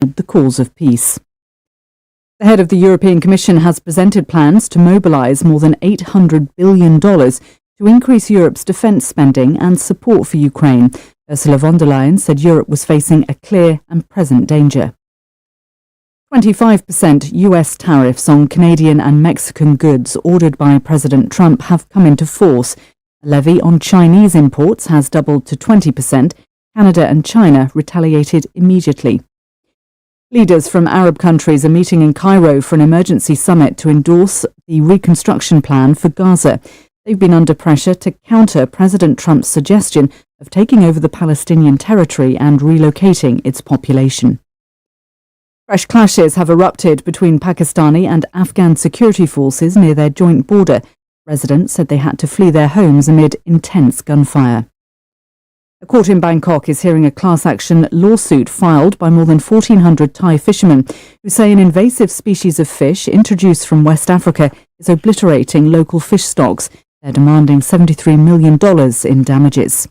the cause of peace. The head of the European Commission has presented plans to mobilise more than $800 billion to increase Europe's defence spending and support for Ukraine. Ursula von der Leyen said Europe was facing a clear and present danger. 25% US tariffs on Canadian and Mexican goods ordered by President Trump have come into force. A levy on Chinese imports has doubled to 20%. Canada and China retaliated immediately. Leaders from Arab countries are meeting in Cairo for an emergency summit to endorse the reconstruction plan for Gaza. They've been under pressure to counter President Trump's suggestion of taking over the Palestinian territory and relocating its population. Fresh clashes have erupted between Pakistani and Afghan security forces near their joint border. Residents said they had to flee their homes amid intense gunfire. A court in Bangkok is hearing a class action lawsuit filed by more than 1,400 Thai fishermen who say an invasive species of fish introduced from West Africa is obliterating local fish stocks. They're demanding $73 million in damages.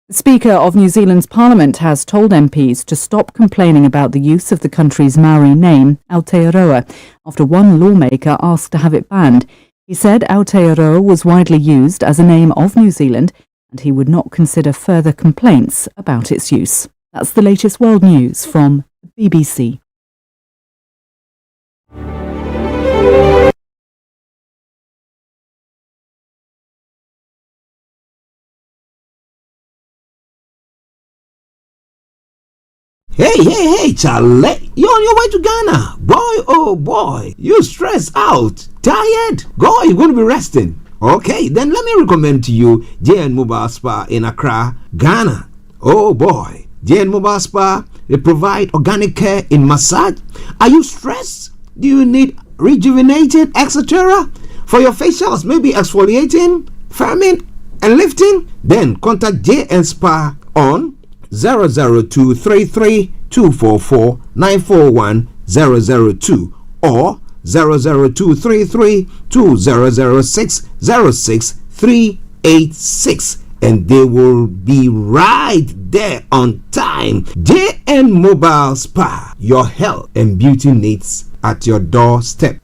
The Speaker of New Zealand's Parliament has told MPs to stop complaining about the use of the country's Maori name, Aotearoa, after one lawmaker asked to have it banned. He said Aotearoa was widely used as a name of New Zealand, and he would not consider further complaints about its use. That's the latest world news from the BBC. Hey, Charlie, you're on your way to Ghana. Boy, oh boy, you stressed out, tired. Go, you're going to be resting. Okay, then let me recommend to you JN Mobile Spa in Accra, Ghana. Oh boy, JN Mobile Spa, they provide organic care in massage. Are you stressed? Do you need rejuvenated, etc.? For your facials, maybe exfoliating, firming, and lifting? Then contact JN Spa on 00233 244 941 002 or 00233 2006 06386, and they will be right there on time. JN Mobile Spa, your health and beauty needs at your doorstep.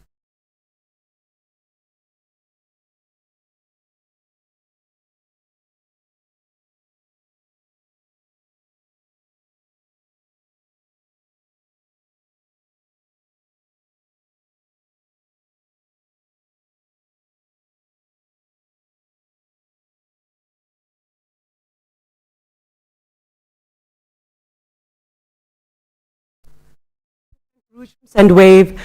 SendWave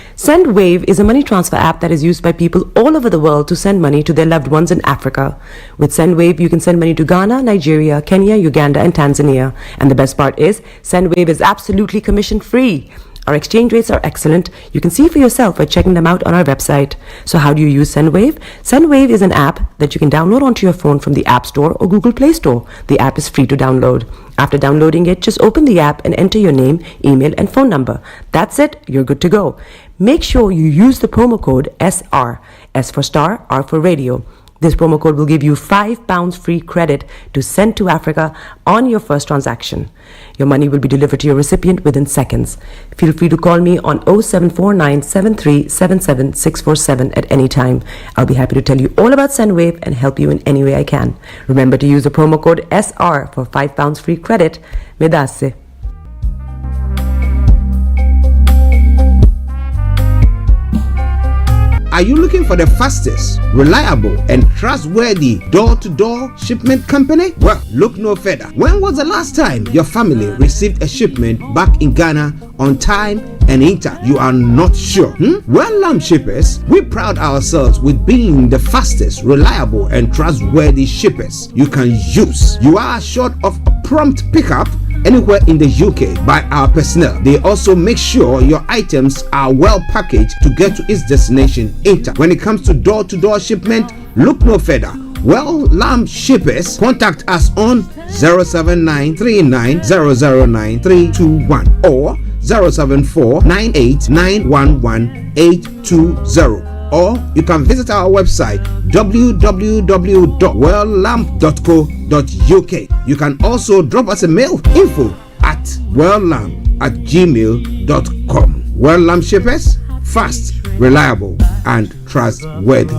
is a money transfer app that is used by people all over the world to send money to their loved ones in Africa. With SendWave, you can send money to Ghana, Nigeria, Kenya, Uganda, and Tanzania. And the best part is, SendWave is absolutely commission-free. Our exchange rates are excellent. You can see for yourself by checking them out on our website. So how do you use SendWave? SendWave is an app that you can download onto your phone from the App Store or Google Play Store. The app is free to download. After downloading it, just open the app and enter your name, email, and phone number. That's it. You're good to go. Make sure you use the promo code SR. S for Star, R for Radio. This promo code will give you £5 free credit to send to Africa on your first transaction. Your money will be delivered to your recipient within seconds. Feel free to call me on 0749 7377 647 at any time. I'll be happy to tell you all about SendWave and help you in any way I can. Remember to use the promo code SR for £5 free credit. Medasse. Are you looking for the fastest, reliable, and trustworthy door-to-door shipment company? Well, look no further. When was the last time your family received a shipment back in Ghana on time and intact? You are not sure? Well, Lamb Shippers, we pride ourselves with being the fastest, reliable, and trustworthy shippers you can use. You are assured of a prompt pickup anywhere in the UK by our personnel. They also make sure your items are well packaged to get to its destination intact. When it comes to door-to-door shipment, look no further. Well, Lamb Shippers, contact us on 07939009321 or 07498911820. Or you can visit our website www.welllamp.co.uk. You can also drop us a mail info@welllamp welllamp@gmail.com. Well Lamp Shippers, fast, reliable, and trustworthy.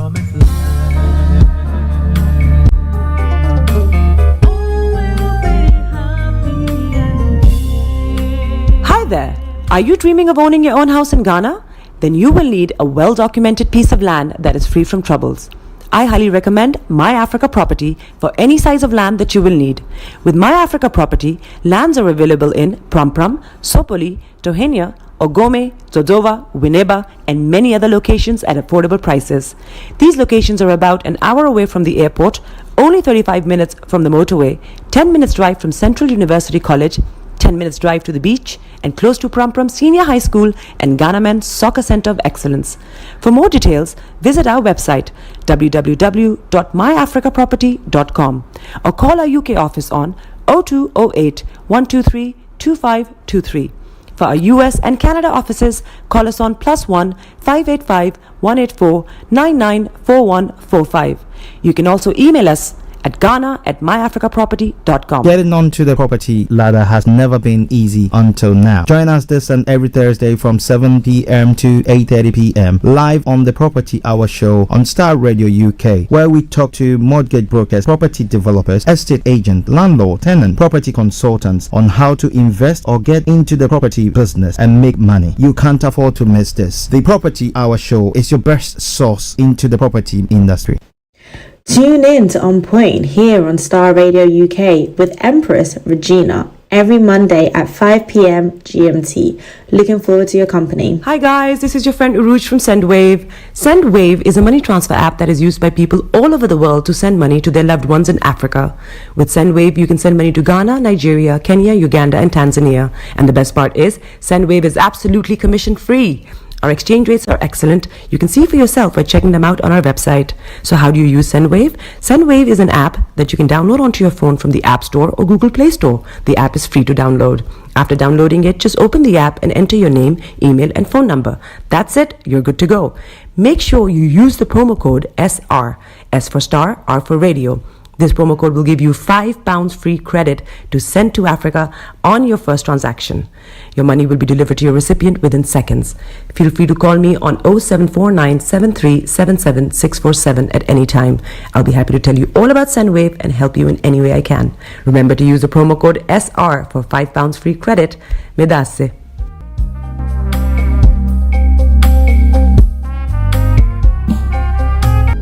Hi there. Are you dreaming of owning your own house in Ghana? Then you will need a well-documented piece of land that is free from troubles. I highly recommend My Africa Property for any size of land that you will need. With My Africa Property, lands are available in Pram, Sopoli, Tohenia, Ogome, Dodova, Winneba, and many other locations at affordable prices. These locations are about an hour away from the airport, only 35 minutes from the motorway, 10 minutes drive from Central University College, 10 minutes drive to the beach, and close to Pram Senior High School and Ghana Men's Soccer Center of Excellence. For more details, visit our website www.myafricaproperty.com or call our UK office on 0208 123 2523. For our US and Canada offices, call us on +1 585 184 994145. You can also email us at ghana@myafricaproperty.com. Getting onto the property ladder has never been easy until now. Join us this and every Thursday from 7 p.m. to 8:30 p.m. live on the Property Hour Show on Starr Radio UK, where we talk to mortgage brokers, property developers, estate agent, landlord, tenant, property consultants on how to invest or get into the property business and make money. You can't afford to miss this. The Property Hour Show is your best source into the property industry. Tune in to On Point here on Star Radio UK with Empress Regina every Monday at 5 p.m. GMT. Looking forward to your company. Hi guys, this is your friend Uruj from SendWave. SendWave is a money transfer app that is used by people all over the world to send money to their loved ones in Africa. With SendWave, you can send money to Ghana, Nigeria, Kenya, Uganda, and Tanzania. And the best part is, SendWave is absolutely commission free. Our exchange rates are excellent. You can see for yourself by checking them out on our website. So how do you use SendWave? SendWave is an app that you can download onto your phone from the App Store or Google Play Store. The app is free to download. After downloading it, just open the app and enter your name, email, and phone number. That's it. You're good to go. Make sure you use the promo code SR. S for Star, R for Radio. This promo code will give you £5 free credit to send to Africa on your first transaction. Your money will be delivered to your recipient within seconds. Feel free to call me on 0749 7377 647 at any time. I'll be happy to tell you all about SendWave and help you in any way I can. Remember to use the promo code SR for £5 free credit. Medasse.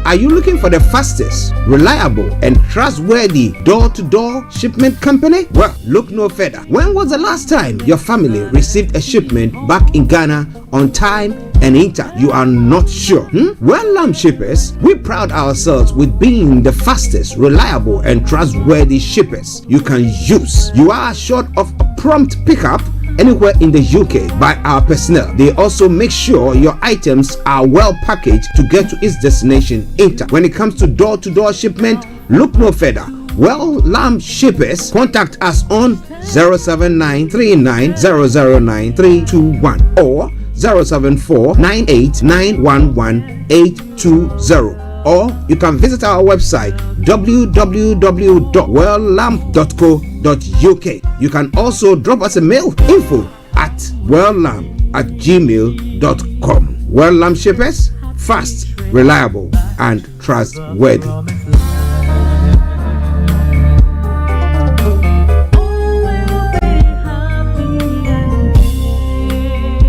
Are you looking for the fastest, reliable, and trustworthy door-to-door shipment company? Well, look no further. When was the last time your family received a shipment back in Ghana on time and in time? You are not sure? Well, Lamp Shippers, we pride ourselves with being the fastest, reliable, and trustworthy shippers you can use. You are assured of a prompt pickup anywhere in the UK by our personnel. They also make sure your items are well packaged to get to its destination in time. When it comes to door-to-door shipment, look no further. Well, Lamp Shippers, contact us on 07939009321 or 07498911820. Or you can visit our website www.welllamp.co.uk. You can also drop us a mail, info@welllamp@gmail.com. Well Lamp Shippers, fast, reliable, and trustworthy.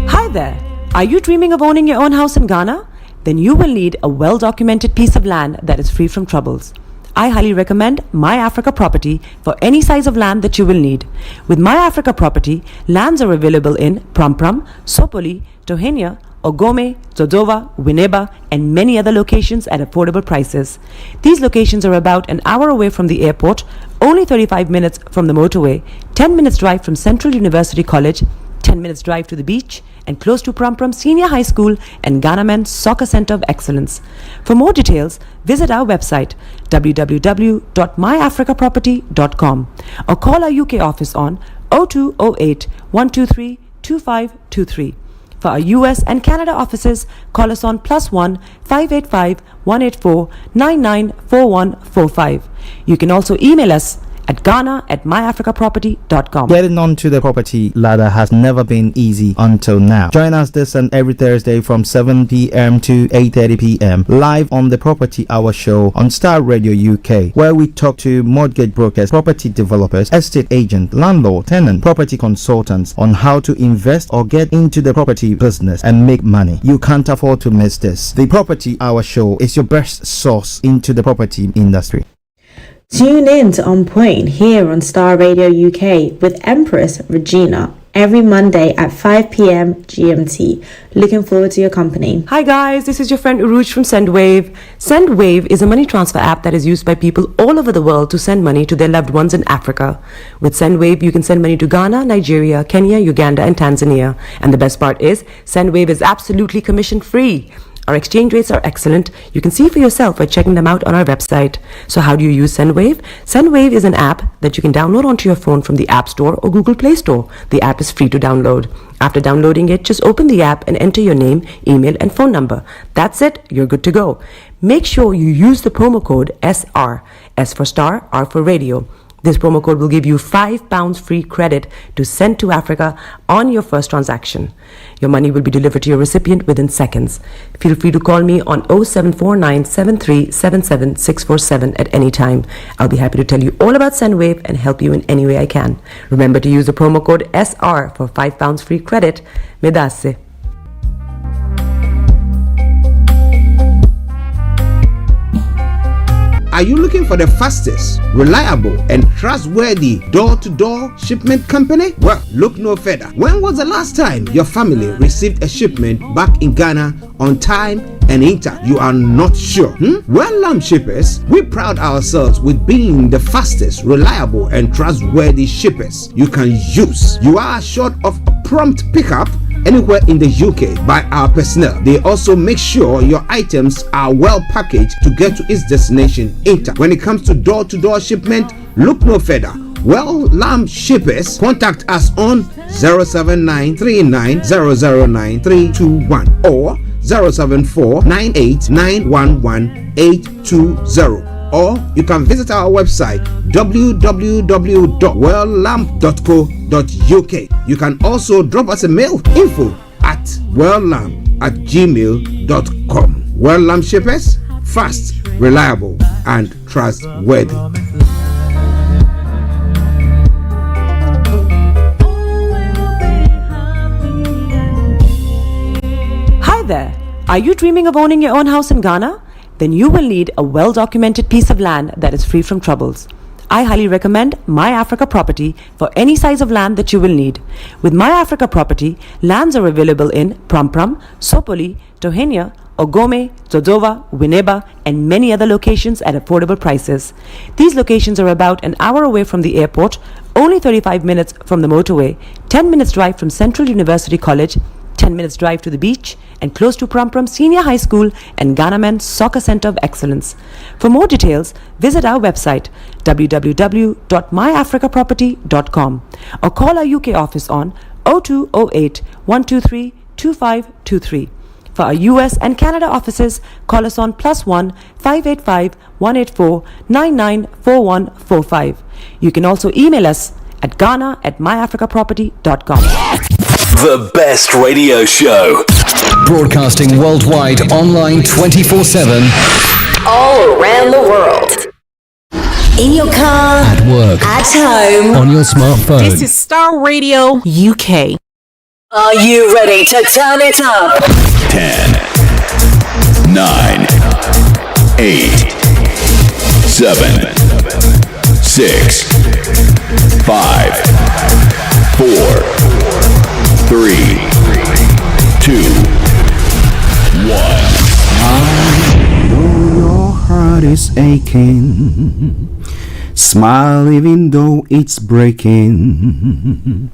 Hi there. Are you dreaming of owning your own house in Ghana? Then you will need a well-documented piece of land that is free from troubles. I highly recommend My Africa Property for any size of land that you will need. With My Africa Property, lands are available in Pram, Sopoli, Tohenia, Ogome, Dodova, Winneba, and many other locations at affordable prices. These locations are about an hour away from the airport, only 35 minutes from the motorway, 10 minutes drive from Central University College, 10 minutes drive to the beach, and close to Pram Senior High School and Ghana Men's Soccer Center of Excellence. For more details, visit our website www.myafricaproperty.com or call our UK office on 0208 123 2523. For our US and Canada offices, call us on +1 585 184 994145. You can also email us at Ghana@myafricaproperty.com. Getting onto the property ladder has never been easy until now. Join us this and every Thursday from 7 p.m. to 8:30 p.m. live on the Property Hour Show on Starr Radio UK, where we talk to mortgage brokers, property developers, estate agents, landlord, tenant, property consultants on how to invest or get into the property business and make money. You can't afford to miss this. The Property Hour Show is your best source into the property industry. Tune in to On Point here on Starr Radio UK with Empress Regina every Monday at 5 p.m. GMT. Looking forward to your company. Hi guys, this is your friend Uruj from SendWave. SendWave is a money transfer app that is used by people all over the world to send money to their loved ones in Africa. With SendWave, you can send money to Ghana, Nigeria, Kenya, Uganda, and Tanzania. And the best part is, SendWave is absolutely commission free. Our exchange rates are excellent. You can see for yourself by checking them out on our website. So how do you use SendWave? SendWave is an app that you can download onto your phone from the App Store or Google Play Store. The app is free to download. After downloading it, just open the app and enter your name, email, and phone number. That's it. You're good to go. Make sure you use the promo code SR. S for Star, R for Radio. This promo code will give you £5 free credit to send to Africa on your first transaction. Your money will be delivered to your recipient within seconds. Feel free to call me on 0749 7377 647 at any time. I'll be happy to tell you all about SendWave and help you in any way I can. Remember to use the promo code SR for £5 free credit. Medasse. Are you looking for the fastest, reliable, and trustworthy door-to-door shipment company? Well, look no further. When was the last time your family received a shipment back in Ghana on time and in time? You are not sure? Well, Lamb Shippers, we pride ourselves with being the fastest, reliable, and trustworthy shippers you can use. You are assured of a prompt pickup anywhere in the UK by our personnel. They also make sure your items are well packaged to get to its destination in time. When it comes to door-to-door shipment, look no further. Well, Lamb Shippers, contact us on 07939009321 or 07498911820. Or you can visit our website www.welllamb.co.uk. You can also drop us a mail, info@welllamb@gmail.com. Well Lamb Shippers, fast, reliable, and trustworthy. Hi there. Are you dreaming of owning your own house in Ghana? Then you will need a well-documented piece of land that is free from troubles. I highly recommend My Africa Property for any size of land that you will need. With My Africa Property, lands are available in Prampram, Sopoli, Tohenia, Ogome, Dodova, Winneba, and many other locations at affordable prices. These locations are about an hour away from the airport, only 35 minutes from the motorway, 10 minutes drive from Central University College, 10 minutes drive to the beach, and close to Prampram Senior High School and Ghana Men's Soccer Center of Excellence. For more details, visit our website www.myafricaproperty.com or call our UK office on 0208 123 2523. For our US and Canada offices, call us on +1 585 184 994145. You can also email us at ghana@myafricaproperty.com. The best radio show. Broadcasting worldwide, online 24/7. All around the world. In your car. At work. At home. On your smartphone. This is Starr Radio UK. Are you ready to turn it up? 10, 9, 8, 7, 6, 5, 4, 3, 2, 1. I know your heart is aching. Smile even though it's breaking.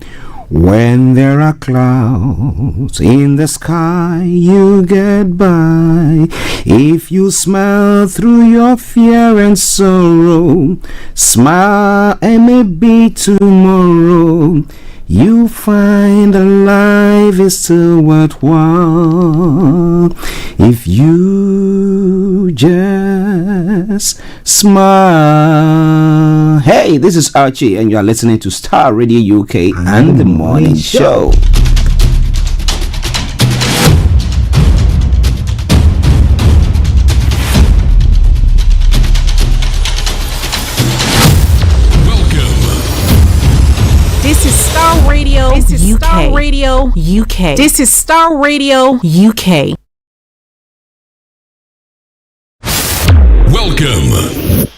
When there are clouds in the sky, you get by. If you smile through your fear and sorrow, smile and maybe tomorrow you find that life is still worthwhile. If you just Just smile. Hey, this is Archie, and you are listening to Starr Radio UK and the Morning Show. This is Starr Radio. This is UK. Starr Radio UK. This is Starr Radio UK. Welcome.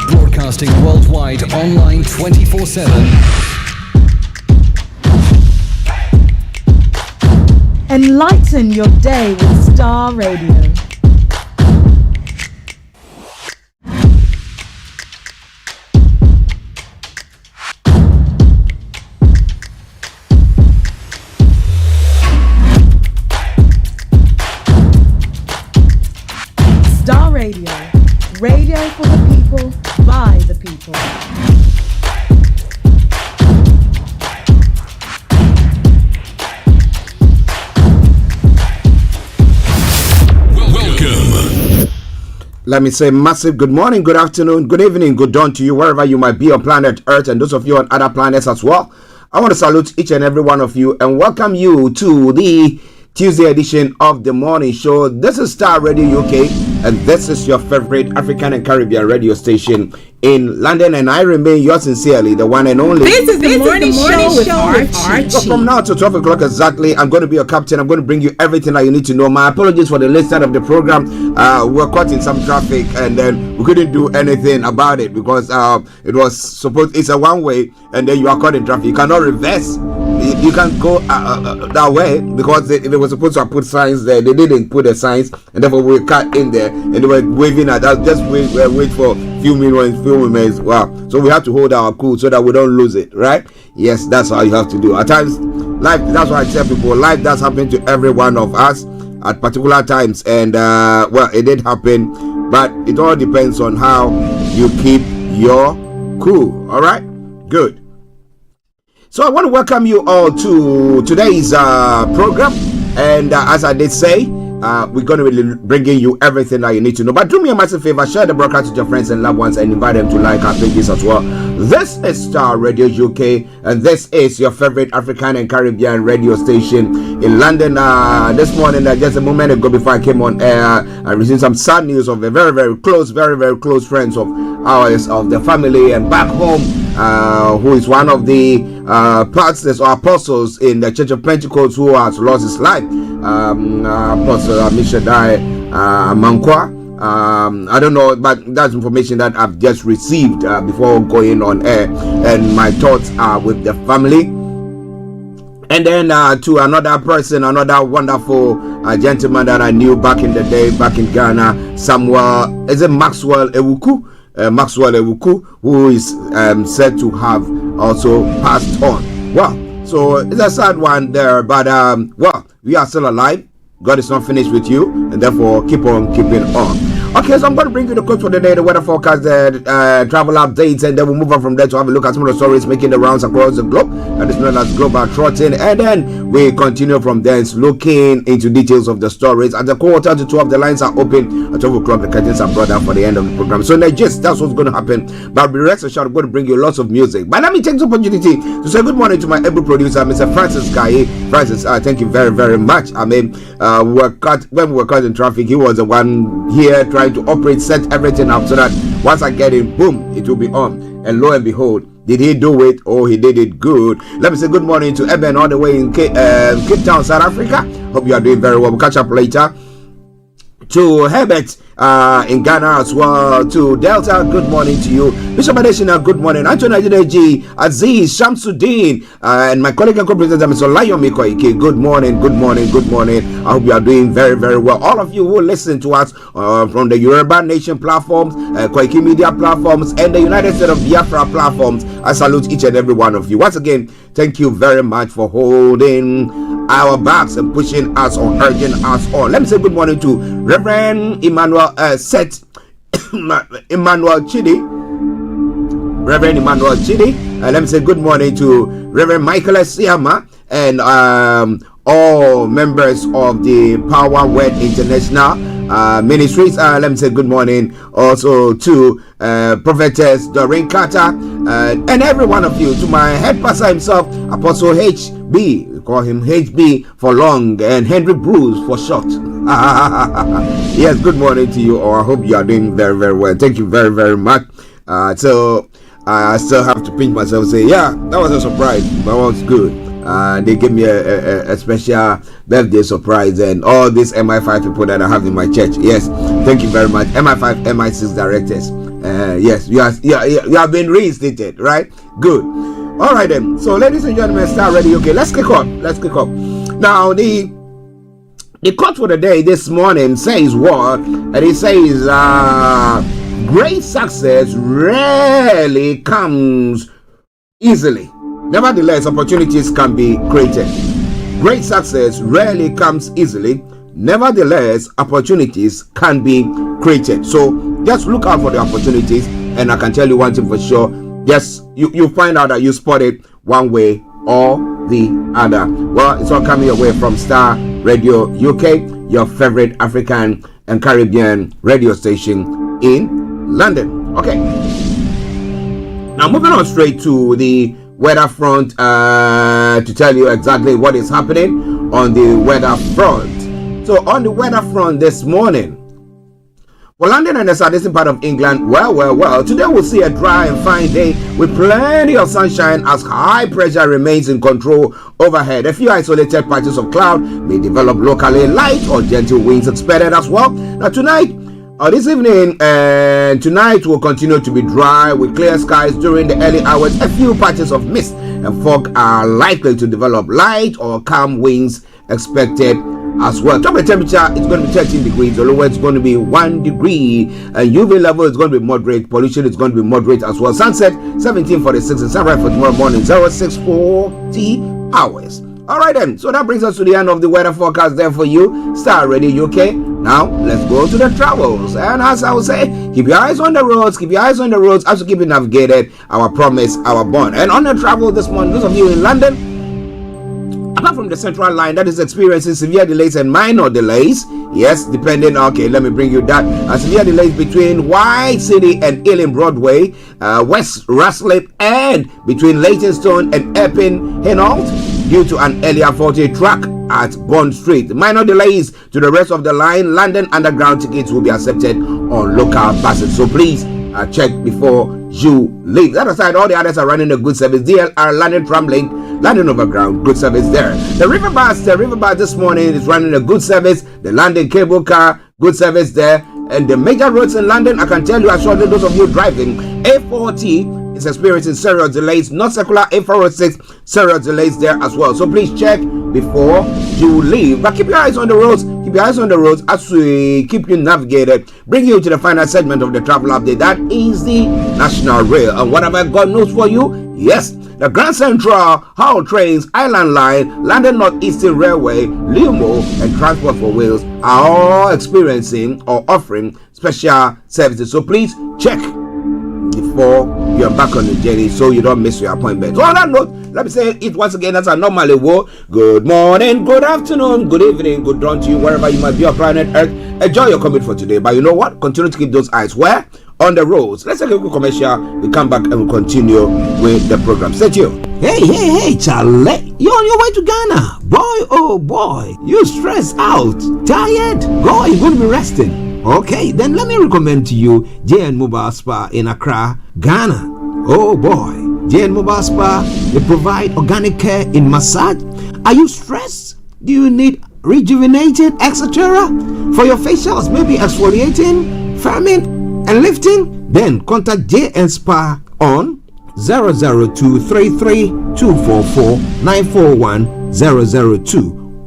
Broadcasting worldwide, online 24/7. Enlighten your day with Starr Radio. Starr Radio. Radio for the people, by the people. Let me say massive good morning, good afternoon, good evening, good dawn to you wherever you might be on planet Earth and those of you on other planets as well. I want to salute each and every one of you and welcome you to the Tuesday edition of the morning show. This is Starr Radio UK and this is your favorite African and Caribbean radio station in London, and I remain yours sincerely, the one and only. This is the morning show with Archie. So from now to 12 o'clock exactly, I'm going to be your captain. I'm going to bring you everything that you need to know. My apologies for the late start of the program. We were caught in some traffic and then we couldn't do anything about it because it was supposed, it's a one way and then you are caught in traffic. You cannot reverse. You can't go that way because they were supposed to put signs there. They didn't put the signs and therefore we were cut in there and they were waving at us. Just wait for a few minutes. Wow. So we have to hold our cool so that we don't lose it, right? Yes, that's how you have to do. At times, life, that's why I tell people, life does happen to every one of us at particular times. And, well, it did happen, but it all depends on how you keep your cool. All right? Good. So I want to welcome you all to today's program. And as I did say, we're going to be bringing you everything that you need to know. But do me a massive favor, share the broadcast with your friends and loved ones and invite them to like our pages as well. This is Starr Radio UK and this is your favorite African and Caribbean radio station in London. This morning, just a moment ago before I came on air, I received some sad news of a very, very close friends of ours, of the family and back home, who is one of the pastors or apostles in the Church of Pentecost who has lost his life. Apostle Mishadai Mankwa. I don't know, but that's information that I've just received before going on air, and my thoughts are with the family. And then to another person, another wonderful gentleman that I knew back in the day, back in Ghana, Maxwell Ewuku? Maxwell Ewuku, who is said to have also passed on. Well, so it's a sad one there, but well, we are still alive. God is not finished with you, and therefore keep on keeping on. Okay, so I'm going to bring you the quote for the day, the weather forecast, the travel updates, and then we'll move on from there to have a look at some of the stories making the rounds across the globe, and it's known as Global Trotting, and then we continue from there, looking into details of the stories. At the 11:45, the lines are open. At 12 o'clock, the curtains are brought down for the end of the program. So in the gist, that's what's going to happen. But be rest assured, I'm going to bring you lots of music. But let me take this opportunity to say good morning to my able producer, Mr. Francis Gaye. Francis, thank you very, very much. I mean, when we were caught in traffic, he was the one here trying to operate, set everything up so that once I get in, boom, it will be on. And lo and behold, did he do it? Oh, he did it good. Let me say good morning to Eben all the way in Cape Town, South Africa. Hope you are doing very well. We'll catch up later. To Herbert in Ghana as well. To Delta, good morning to you. Bishop Adesina, good morning. Anthony Ajideji, Aziz, Shamsuddin, and my colleague and co-president, Mr. Layomi Koike, good morning, good morning, good morning. I hope you are doing very, very well. All of you who listen to us from the Yoruba Nation platforms, Koike Media platforms, and the United States of Biafra platforms, I salute each and every one of you. Once again, thank you very much for holding our backs and pushing us or urging us on. Let me say good morning to Reverend Emmanuel Seth Emmanuel Chidi, Reverend Emmanuel Chidi. Let me say good morning to Reverend Michael Siama and all members of the Power Word International Ministries. Let me say good morning also to Prophetess Doreen Carter and every one of you, to my head pastor himself, Apostle HB. We call him HB for long and Henry Bruce for short. Yes, good morning to you all. I hope you are doing very, very well. Thank you very, very much. So I still have to pinch myself and say, yeah, that was a surprise, but it was good. They gave me a special birthday surprise, and all these MI5 people that I have in my church. Yes, thank you very much. MI5, MI6 directors. Yes, you have been reinstated, right? Good. All right then. So, ladies and gentlemen, Starr Radio. Okay, let's kick off. Now, the quote for the day this morning says what? And it says, great success rarely comes easily. Nevertheless, opportunities can be created. Great success rarely comes easily. Nevertheless, opportunities can be created. So just look out for the opportunities, and I can tell you one thing for sure. Yes, you find out that you spot it one way or the other. Well, it's all coming your way from Starr Radio UK, your favorite African and Caribbean radio station in London. Okay. Now moving on straight to the weather front to tell you exactly what is happening on the weather front. So on the weather front this morning, for London and the southeastern part of England, well, today we'll see a dry and fine day with plenty of sunshine as high pressure remains in control overhead. A few isolated patches of cloud may develop locally, light or gentle winds expected as well. Now tonight, this evening and tonight will continue to be dry with clear skies during the early hours. A few patches of mist and fog are likely to develop, light or calm winds expected as well. Top temperature is going to be 13 degrees. The lowest is going to be 1 degree. And UV level is going to be moderate. Pollution is going to be moderate as well. Sunset 17:46 and sunrise for tomorrow morning 06:40 hours. All right then, so that brings us to the end of the weather forecast there for you, Starr Radio UK. Now let's go to the travels, and as I will say, keep your eyes on the roads, as you keep it navigated, our promise, our bond. And on the travel this morning, those of you in London, apart from the central line that is experiencing severe delays and minor delays, yes, depending, okay, let me bring you that, severe delays between White City and Ealing Broadway, West Ruslip, and between Leytonstone and Epping Hainault, due to an earlier faulty track at Bond Street. Minor delays to the rest of the line. London Underground tickets will be accepted on local buses, so please check before you leave. That aside, all the others are running a good service. DLR, London Tramlink, London Overground, good service there. The river bus this morning is running a good service. The London Cable Car, good service there. And the major roads in London, I can tell you, actually, those of you driving, A40 is experiencing serious delays. Not circular A406, serious delays there as well. So please check before you leave. But keep your eyes on the roads. As we keep you navigated. Bring you to the final segment of the travel update. That is the National Rail. And what have I got news for you? Yes, the Grand Central, Hull Trains, Island Line, London North Eastern Railway, Lumo, and Transport for Wales are all experiencing or offering special services. So please check before you're back on the journey so you don't miss your appointment. So on that note, let me say it once again as I normally will. Good morning, good afternoon, good evening, good dawn to you wherever you might be on planet Earth. Enjoy your commute for today. But you know what? Continue to keep those eyes where? On the roads. Let's take a quick commercial. We come back and we continue with the program. Stay tuned. Hey, Charlie. You're on your way to Ghana. Boy, oh boy. You stressed out. Tired? Go, you're going to be resting. Okay, then let me recommend to you JN Mobile Spa in Accra, Ghana. Oh boy. JN Mobile Spa, they provide organic care in massage. Are you stressed? Do you need rejuvenated, etc.? For your facials, maybe exfoliating, firming, and lifting? Then contact JN Spa on 00233244941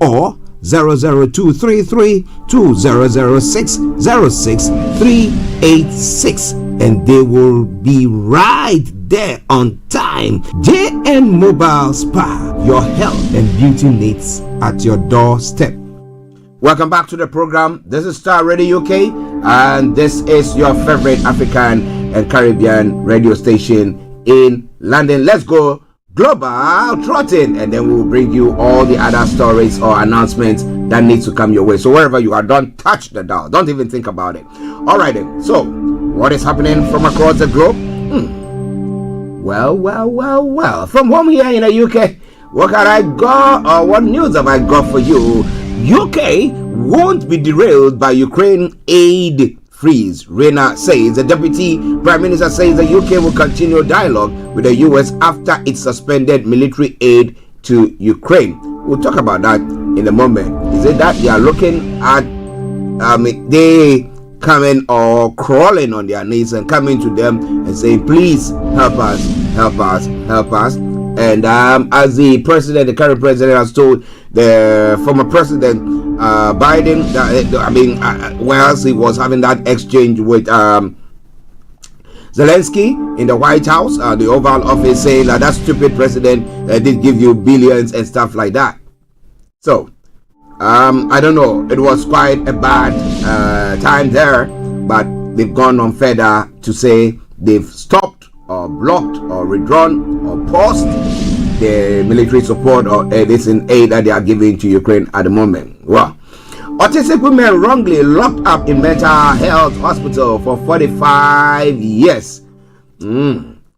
or 00233200606 and they will be right there on time. JN Mobile Spa, your health and beauty needs at your doorstep. Welcome back to the program. This is Starr Radio UK, and this is your favorite African and Caribbean radio station in London. Let's go global trotting, and then we'll bring you all the other stories or announcements that needs to come your way. So wherever you are, don't touch the dial. Don't even think about it. All right then. So what is happening from across the globe? Well. From home here in the UK, what can I got, or what news have I got for you? UK won't be derailed by Ukraine aid freeze, Rena says. The Deputy Prime Minister says the UK will continue dialogue with the US after it suspended military aid to Ukraine. We'll talk about that in a moment. Is it that they are looking at they coming or crawling on their knees and coming to them and saying, please help us. And as the current president has told the former president Biden, whilst he was having that exchange with Zelensky in the White House, the Oval Office, saying that stupid president did give you billions and stuff like that. So I don't know, it was quite a bad time there, but they've gone on further to say they've stopped or blocked or withdrawn or paused the military support or this aid that they are giving to Ukraine at the moment. Well, autistic women wrongly locked up in mental health hospital for 45 years.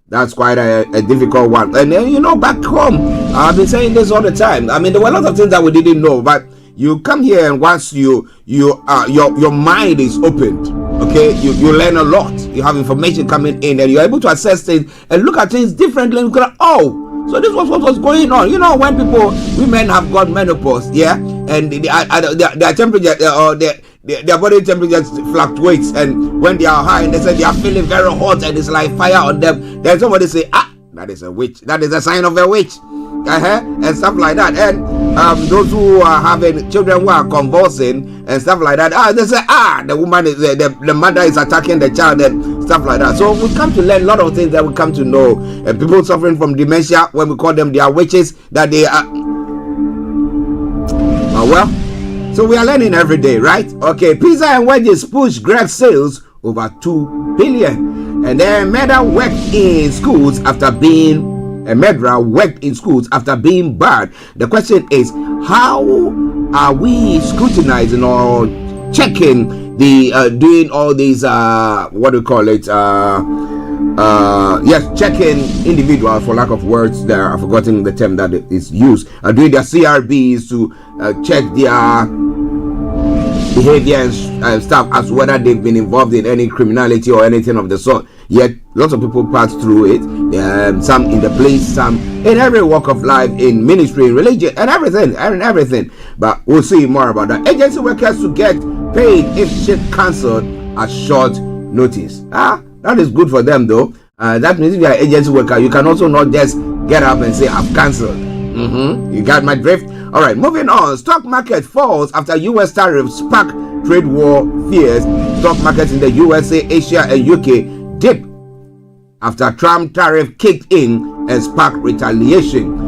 That's quite a difficult one. And then, back home, I've been saying this all the time. I mean, there were a lot of things that we didn't know, but you come here and once your mind is opened, okay, you learn a lot. You have information coming in and you're able to assess things and look at things differently. And so this was what was going on. When women have got menopause, and their temperature or their body temperature fluctuates, and when they are high and they say they are feeling very hot and it's like fire on them, then somebody say, that is a witch, that is a sign of a witch, and stuff like that. And those who are having children who are convulsing and stuff like that, they say, the woman is the mother is attacking the child and stuff like that. So we come to learn a lot of things that we come to know. People suffering from dementia, when we call them, they are witches, that they are so we are learning every day, right? Okay, pizza and wedges push Greg sales over 2 billion. And then murderer worked in schools after being barred. The question is, how are we scrutinizing or checking the doing all these checking individuals, for lack of words there, I've forgotten the term that is used, doing their CRBs to check their behavior and stuff, as whether they've been involved in any criminality or anything of the sort. Yet lots of people pass through it, some in the police, some in every walk of life, in ministry, in religion, and everything. But we'll see more about that. Agency workers to get paid if ship cancelled at short notice. That is good for them though. That means if you are an agency worker, you can also not just get up and say, I've cancelled. You got my drift? All right, moving on. Stock market falls after US tariffs spark trade war fears. Stock markets in the USA, Asia, and UK dip after Trump tariff kicked in and sparked retaliation.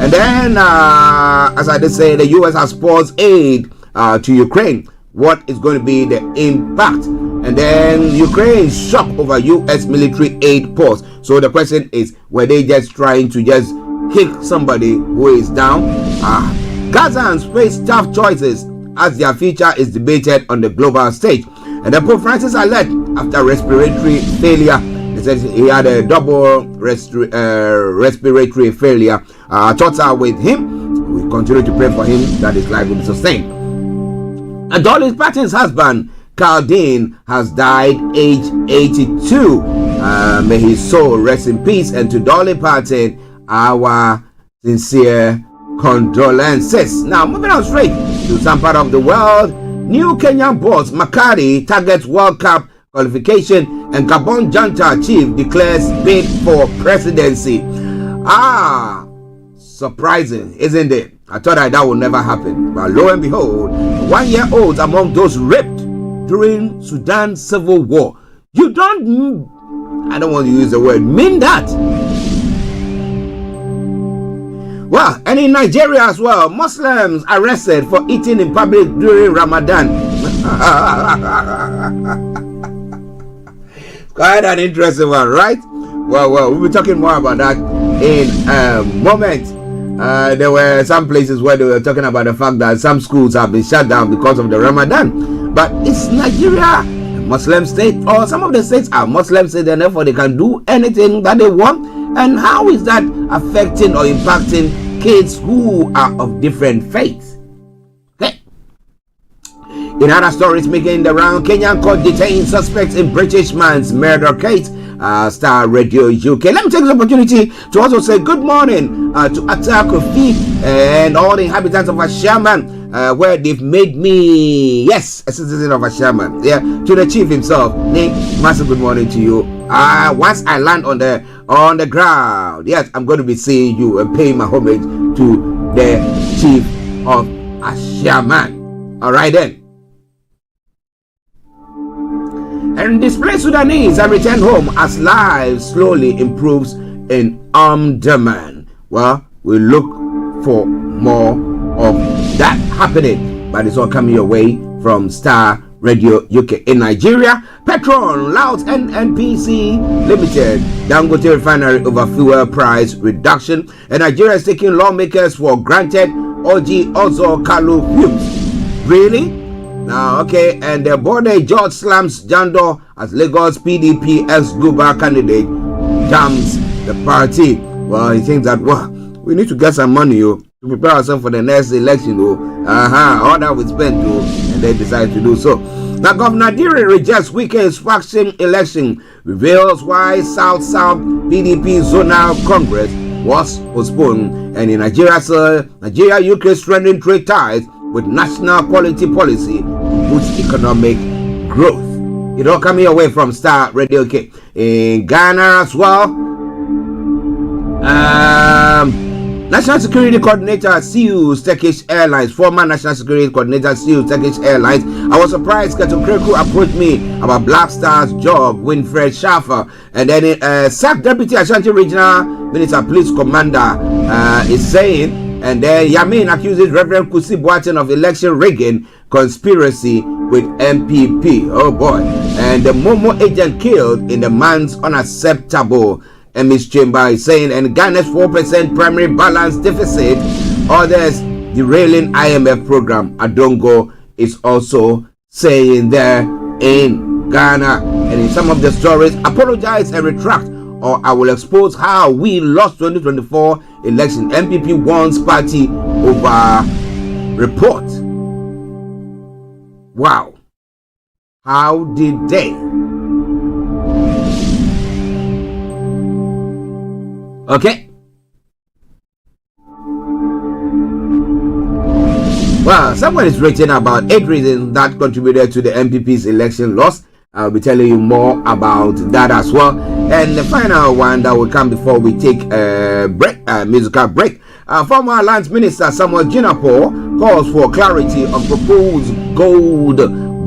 And then, as I did say, the US has paused aid to Ukraine. What is going to be the impact? And then Ukraine shocked over US military aid pause. So the question is, were they just trying to just kick somebody who is down? Gazans face tough choices as their future is debated on the global stage. And then Pope Francis alert after respiratory failure. They said he had a double respiratory failure. Thoughts are with him. We continue to pray for him that his life will be sustained. And Dolly Parton's husband, Carl Dean, has died aged 82. May his soul rest in peace. And to Dolly Parton, our sincere condolences. Now, moving on straight to some part of the world. New Kenyan boss Makari targets World Cup qualification, and Gabon junta chief declares bid for presidency. Surprising, isn't it? I thought that would never happen, but lo and behold, 1-year-olds among those raped during Sudan civil war. I don't want to use the word, mean that. Well, and in Nigeria as well, Muslims arrested for eating in public during Ramadan. Quite an interesting one, right? Well, we'll be talking more about that in a moment. There were some places where they were talking about the fact that some schools have been shut down because of the Ramadan. But it's Nigeria, a Muslim state, or some of the states are Muslim states, and therefore they can do anything that they want. And how is that affecting or impacting kids who are of different faiths? Okay. In other stories making the round, Kenyan court detains suspects in British man's murder case. Starr Radio UK. Let me take this opportunity to also say good morning to Kofi and all the inhabitants of Ashaman, where they've made me, yes, a citizen of Ashaman. Yeah, to the chief himself. Nick, massive good morning to you. Once I land on the ground, yes, I'm going to be seeing you and paying my homage to the chief of Ashaman. All right then. And displaced Sudanese are returned home as life slowly improves in Omdurman. Well, we look for more of that happening, but it's all coming your way from Starr Radio UK. In Nigeria, Petron louds NNPC Limited Dangote refinery over fuel price reduction, and Nigeria is taking lawmakers for granted Oji Ozo Kalu fumes. Really? Now, okay, and the border George slams Jando as Lagos PDP ex-Guba candidate jams the party. Well, he thinks that, we need to get some money to prepare ourselves for the next election. All that we spend and they decide to do so. Now, Governor Diri rejects weekend's faction election, reveals why South-South PDP Zonal Congress was postponed, and in Nigeria-UK strengthening trade ties with national quality policy to boost economic growth. It all coming away from Starr Radio UK. In Ghana as well, National Security Coordinator CU Turkish Airlines, former National Security Coordinator CU Turkish Airlines. I was surprised Kato Kreku approached me about Black Star's job, Winfred Schaffer, and then SAC Deputy Ashanti Regional Minister Police Commander is saying. And then Yamin accuses Reverend Kusi Boateng of election rigging conspiracy with MPP. Oh boy. And the Momo agent killed in the man's unacceptable. Emmys Chamber is saying, and Ghana's 4% primary balance deficit, others derailing IMF program. Adongo is also saying there in Ghana. And in some of the stories, apologize and retract, or I will expose how we lost 2024 election. MPP wants party over report. Wow. How did they? Okay. Well, someone is writing about 8 reasons that contributed to the MPP's election loss. I'll be telling you more about that as well. And the final one that will come before we take a break, musical break. Former Lands Minister Samuel Jinapor calls for clarity on proposed gold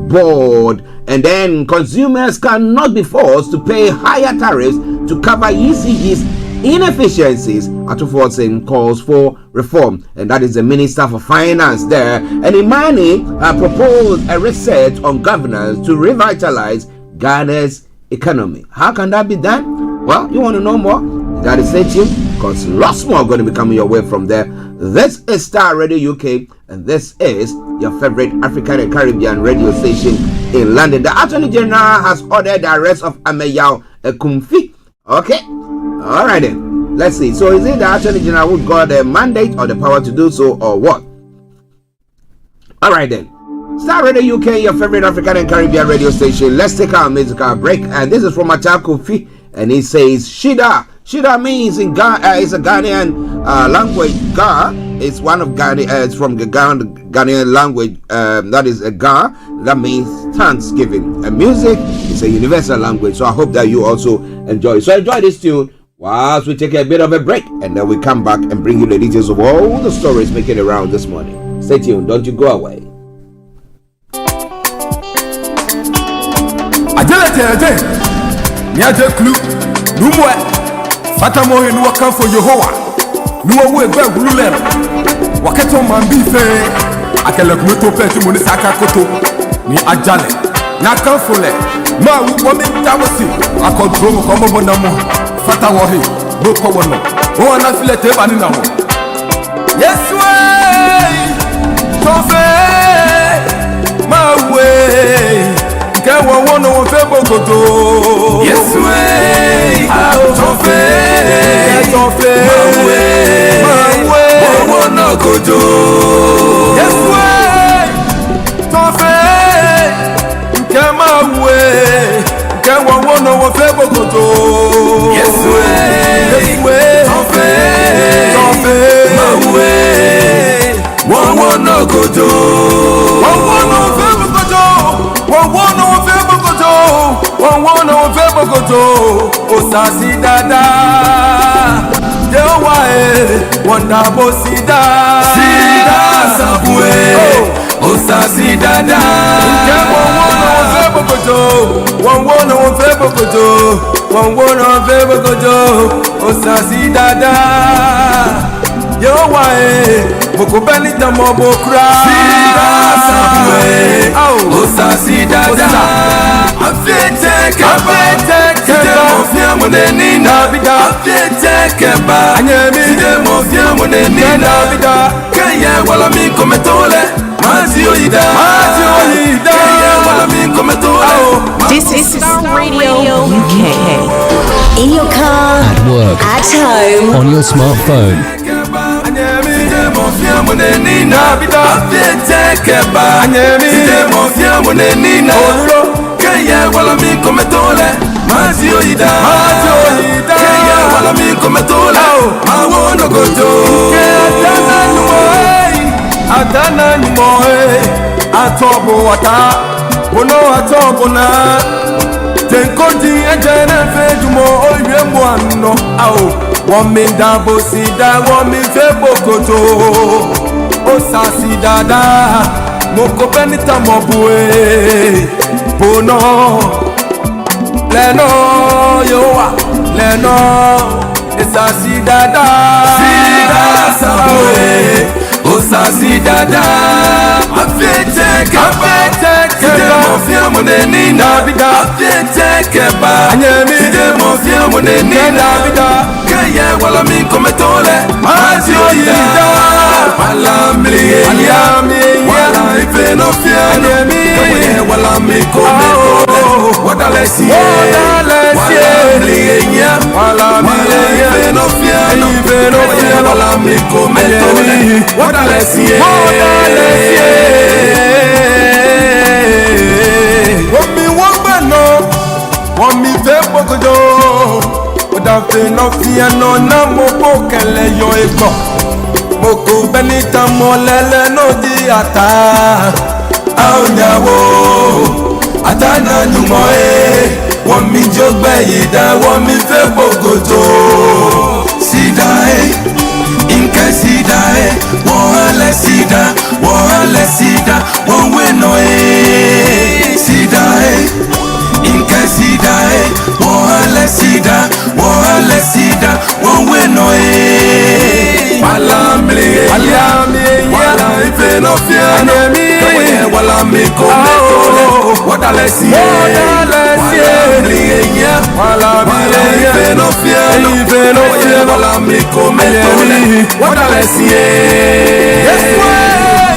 board. And then consumers cannot be forced to pay higher tariffs to cover ECG's inefficiencies. Atuforsen calls for reform, and that is the Minister for Finance there. And Imani proposed a research on governance to revitalize Ghana's economy. How can that be done? Well, you want to know more? That is stay tuned, because lots more are going to be coming your way from there. This is Starr Radio UK, and this is your favorite African and Caribbean radio station in London. The Attorney General has ordered the arrest of Ameyaw Ekumfi. Okay, all right then. Let's see. So is it the Attorney General who got the mandate or the power to do so, or what? All right then. Starr Radio UK, your favorite African and Caribbean radio station. Let's take our musical break, and this is from Kofi, and he says Shida. Shida means in Ghana, it's a Ghanaian language. Ga is one of Ghana. It's from the Ghanaian language. That is a Ga. That means thanksgiving. And music is a universal language. So I hope that you also enjoy. So enjoy this tune whilst we take a bit of a break, and then we come back and bring you the details of all the stories making around this morning. Stay tuned. Don't you go away. Fata mohe nuwa kanfo Yehowa nuwa uwe gwe gululero waketo mambi fe akele kumeto peti muni saka koto ni ajale na kanfole ma wo mi tawosi akontrol mo ko mo na mo fata wo he bo ko wono o na file te ba ni na mo yes way tofe ma way ke wo wono wo fe bogodo yes way tofe ma way wo wono godo yes way tofe Come away, come on, no fe bogoto. Yes way, my way. One no godo. One no fe bogoto. One no fe bogoto. One no fe bogoto. Osasi dada. Yewa wanda bosida. Sida sabwe. Osasi dada. One favor gojo, Osasi dada. Yo wae, boko benita mo bokra. Sida sabwe, Osasi dada. Afete mofia moneni na bida. Afete keba, anyemi mofia moneni na bida. Kaya wala mi kometole. This is Starr Radio UK. In your car, at work, at home, on your smartphone. Adana ni moe atobo wata bono atobo na tenkonti ejene fejumo oye muano ao won dabo sida won mi fe bokoto osasi dada moko benita mobue bono leno yowa leno esasi dada sida sabwe Osasi dada, afete keba, mofia moneni na bida, afete keba, anyemi, mofia moneni na bida, kaya wala mi kometole, mazio yida, wala mliya, wala ife no fia, anyemi, wala mi kometole, wadale siye, wala mliya, wala ife no fia, wala mi kometole, wadale siye, Wami wambano, wami fe bokojo, odafe no fia no na moko kele yo ego, moko benita molele no di ata, au nyawo, ata na nyumoe, wami jogbe yida, wami fe bokojo, sidae. Inka sida wale sida wano sida inka sida wale sida wano walamle wala ife no fia wala miko wadale siye wala ife no fia wala miko wadale siye yes way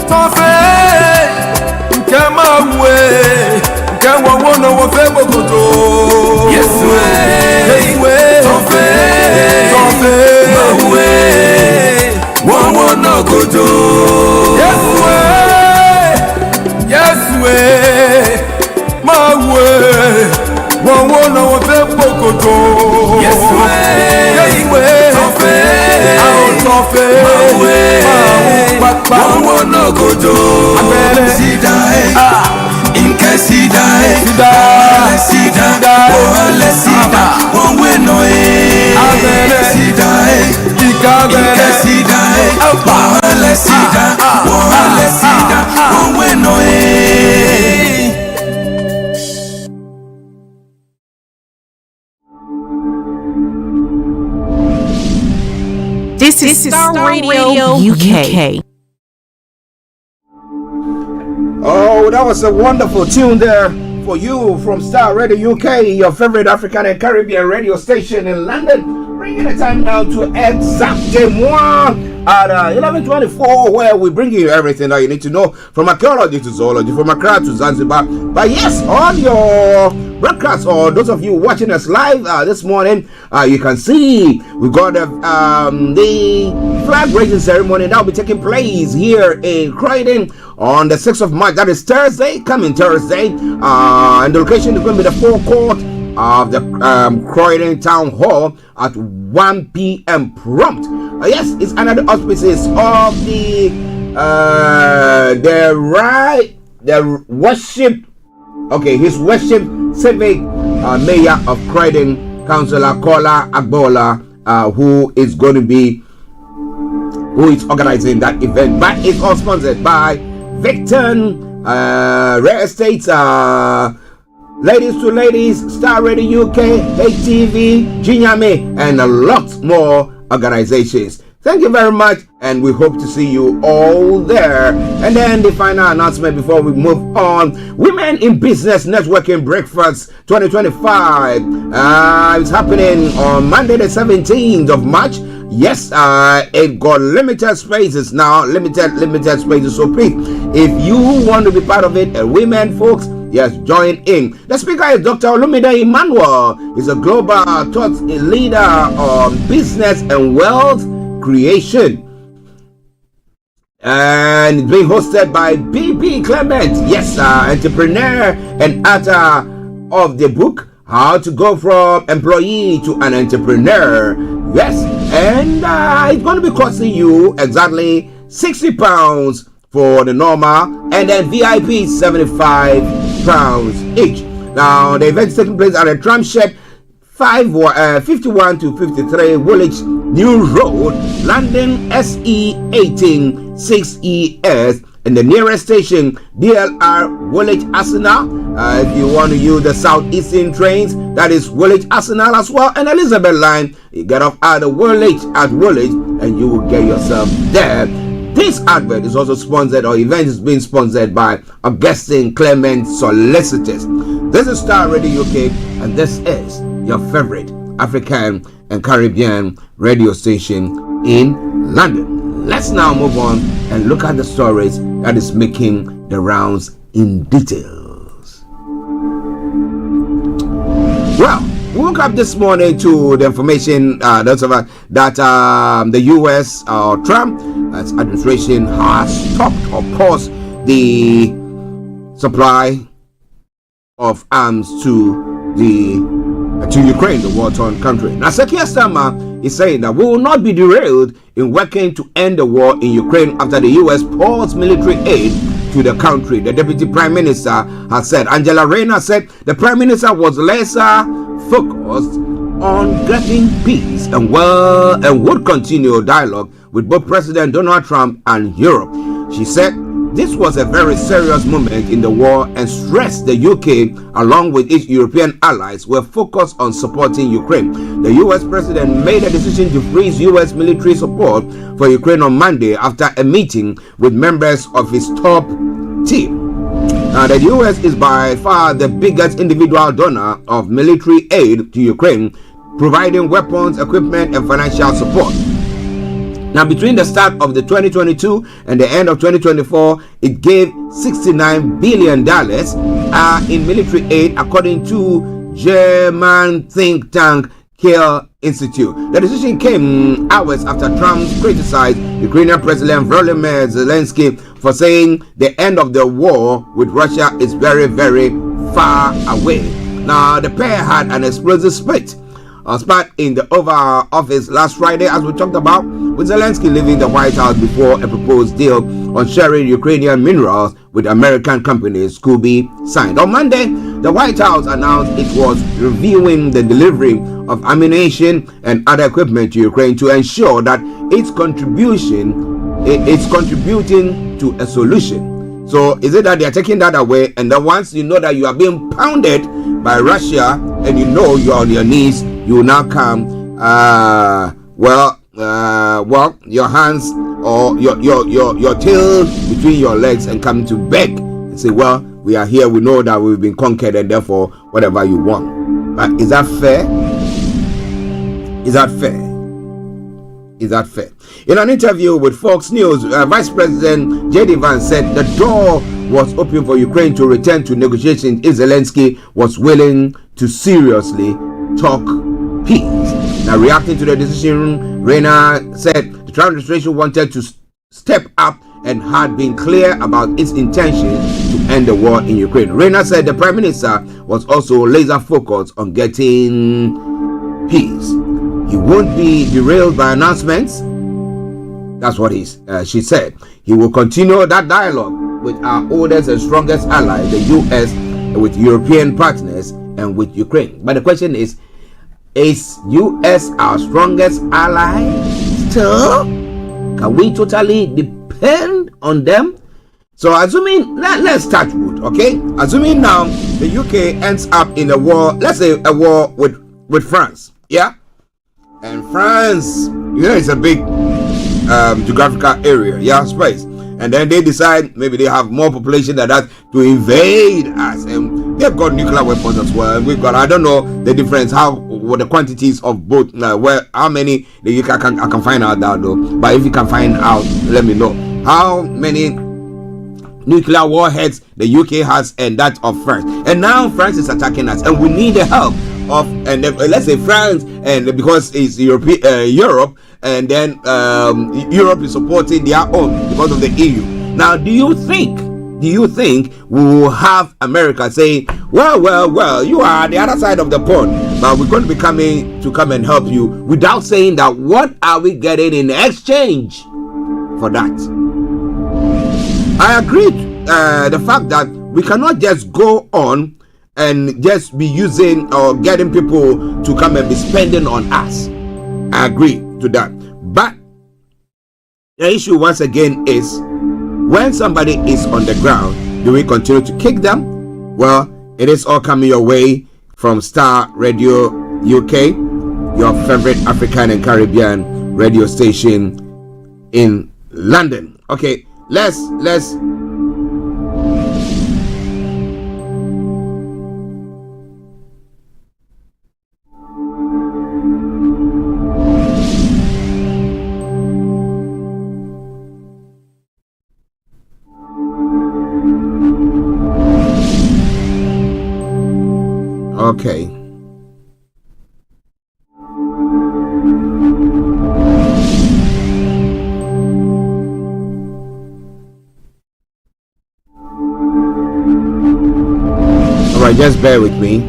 tofe kema we kema wono wo fe bokoto yes way tofe ma we wono gojo yes way ma we wono wo fe bokoto yes way tofe wono gojo sida inka sida wale sida wano sida inka sida wale sida wano This is Starr Radio UK. Oh, that That was a wonderful tune there for you from Starr Radio UK, your favorite African and Caribbean radio station in London. Bringing the time down to exactly 1 at 11:24, where we bring you everything that you need to know from archaeology to zoology, from Accra to Zanzibar. But yes, on your broadcast, or those of you watching us live this morning, you can see we got the flag raising ceremony that will be taking place here in Croydon on the 6th of March. That is Thursday, coming Thursday, and the location is going to be the forecourt of the Croydon Town Hall at 1 p.m. prompt. Yes, it's under the auspices of the His Worship Civic Mayor of Croydon, Councillor Kola Agbola, who is organizing that event. But it's all sponsored by Victon Real Estates, Ladies to Ladies, Starr Radio UK, HTV, Jinyame, and a lot more organizations. Thank you very much, and we hope to see you all there. And then the final announcement before we move on: Women in Business Networking Breakfast 2025. It's happening on Monday the 17th of March. Yes, it got limited spaces now, limited spaces. So please, if you want to be part of it, women folks, yes, join in. The speaker is Dr. Olumide Emmanuel. He's a global thought leader on business and wealth creation. And it's being hosted by B.B. Clement. Yes, entrepreneur and author of the book, How to Go From Employee to an Entrepreneur. Yes, and it's going to be costing you exactly £60 for the normal, and then VIP £75 each. Now the event is taking place at a tram shed 51 to 53 Woolwich New Road, London, SE 18 6ES, and the nearest station DLR Woolwich Arsenal. If you want to use the southeastern trains, that is Woolwich Arsenal as well, and Elizabeth Line, you get off at Woolwich and you will get yourself there. This advert is also sponsored, or event is being sponsored by Augustine Clement Solicitors. This is Starr Radio UK, and this is your favorite African and Caribbean radio station in London. Let's now move on and look at the stories that is making the rounds in details. Well, we woke up this morning to the information that the U.S. Trump administration has stopped or paused the supply of arms to Ukraine, the war-torn country. Now, Keir Starmer is saying that we will not be derailed in working to end the war in Ukraine after the U.S. paused military aid to the country. The Deputy Prime Minister has said. Angela Rayner said the Prime Minister was lesser focused on getting peace and would continue dialogue with both President Donald Trump and Europe. She said this was a very serious moment in the war and stressed the UK, along with its European allies, were focused on supporting Ukraine. The US President made a decision to freeze US military support for Ukraine on Monday after a meeting with members of his top team. Now, the US is by far the biggest individual donor of military aid to Ukraine, providing weapons, equipment, and financial support. Now, between the start of the 2022 and the end of 2024, it gave $69 billion in military aid, according to German think tank Kiel Institute. The decision came hours after Trump criticized Ukrainian President Volodymyr Zelensky for saying the end of the war with Russia is very, very far away. Now, the pair had an explosive split in the Oval Office last Friday, as we talked about, with Zelensky leaving the White House before a proposed deal on sharing Ukrainian minerals with American companies could be signed. On Monday, the White House announced it was reviewing the delivery of ammunition and other equipment to Ukraine to ensure that it's contributing to a solution. So is it that they are taking that away, and then once you know that you are being pounded by Russia and you know you're on your knees, you will now come your hands or your tail between your legs and come to beg and say, well, we are here, we know that we've been conquered, and therefore whatever you want. But is that fair? Is that fair? Is that fair? In an interview with Fox News, Vice President J.D. Vance said the door was open for Ukraine to return to negotiations if Zelensky was willing to seriously talk peace. Now, reacting to the decision, Reina said the Trump administration wanted to step up and had been clear about its intention to end the war in Ukraine. Reina said the Prime Minister was also laser focused on getting peace. He won't be derailed by announcements. That's what she said. He will continue that dialogue with our oldest and strongest ally, the US, with European partners, and with Ukraine. But the question is US our strongest ally still? Can we totally depend on them? So assuming, let's touch wood, okay? Assuming now the UK ends up in a war, let's say a war with France, yeah? And France, it's a big geographical area, yeah, space. And then they decide maybe they have more population than that to invade us, and they've got nuclear weapons as well. And we've got, I don't know the difference, what the quantities of both, how many the UK I can find out that though. But if you can find out, let me know how many nuclear warheads the UK has and that of France. And now France is attacking us, and we need the help of, and let's say France, and because it's Europe, and then Europe is supporting their own because of the EU. Now, do you think we will have America saying, well, you are the other side of the pond, but we're going to be coming to come and help you, without saying that what are we getting in exchange for that? I agree the fact that we cannot just go on and just be using or getting people to come and be spending on us. I agree to that. But the issue once again is, when somebody is on the ground, do we continue to kick them? Well, it is all coming your way from Starr Radio UK, your favorite African and Caribbean radio station in London. Okay, let's okay. All right, just bear with me.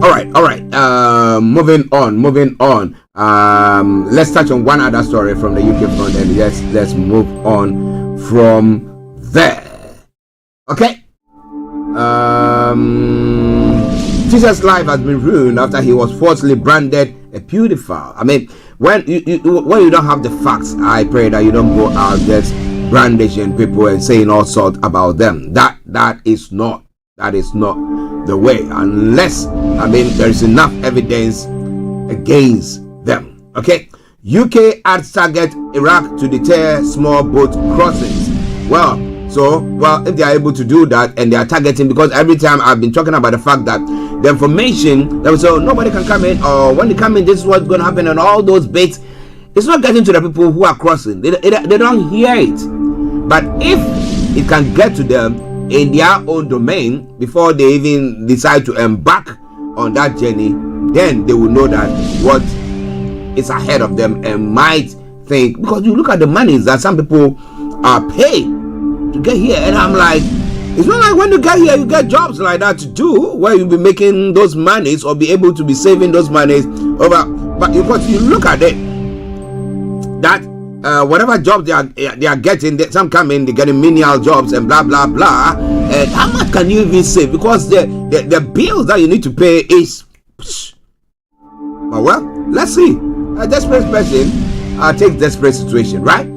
All right. Moving on. Let's touch on one other story from the UK front, and let's move on from there. Okay. Jesus' life has been ruined after he was falsely branded a pedophile. I mean, when you don't have the facts, I pray that you don't go out just brandishing people and saying all sorts about them. That is not the way, unless there is enough evidence against them. Okay. UK adds target Iraq to deter small boat crossings. Well, if they are able to do that, and they are targeting, because every time I've been talking about the fact that the information that was, nobody can come in, or when they come in, this is what's going to happen, and all those baits, it's not getting to the people who are crossing. They don't hear it. But if it can get to them in their own domain before they even decide to embark on that journey, then they will know that what is ahead of them, and might think, because you look at the monies that some people are paid to get here, and I'm like, it's not like when you get here you get jobs like that to do, where you'll be making those monies or be able to be saving those monies over. But because you look at it, that whatever jobs they are getting, some come in, they're getting menial jobs and blah blah blah, and how much can you even save? Because the bills that you need to pay is well, let's see. A desperate person takes desperate situation, right?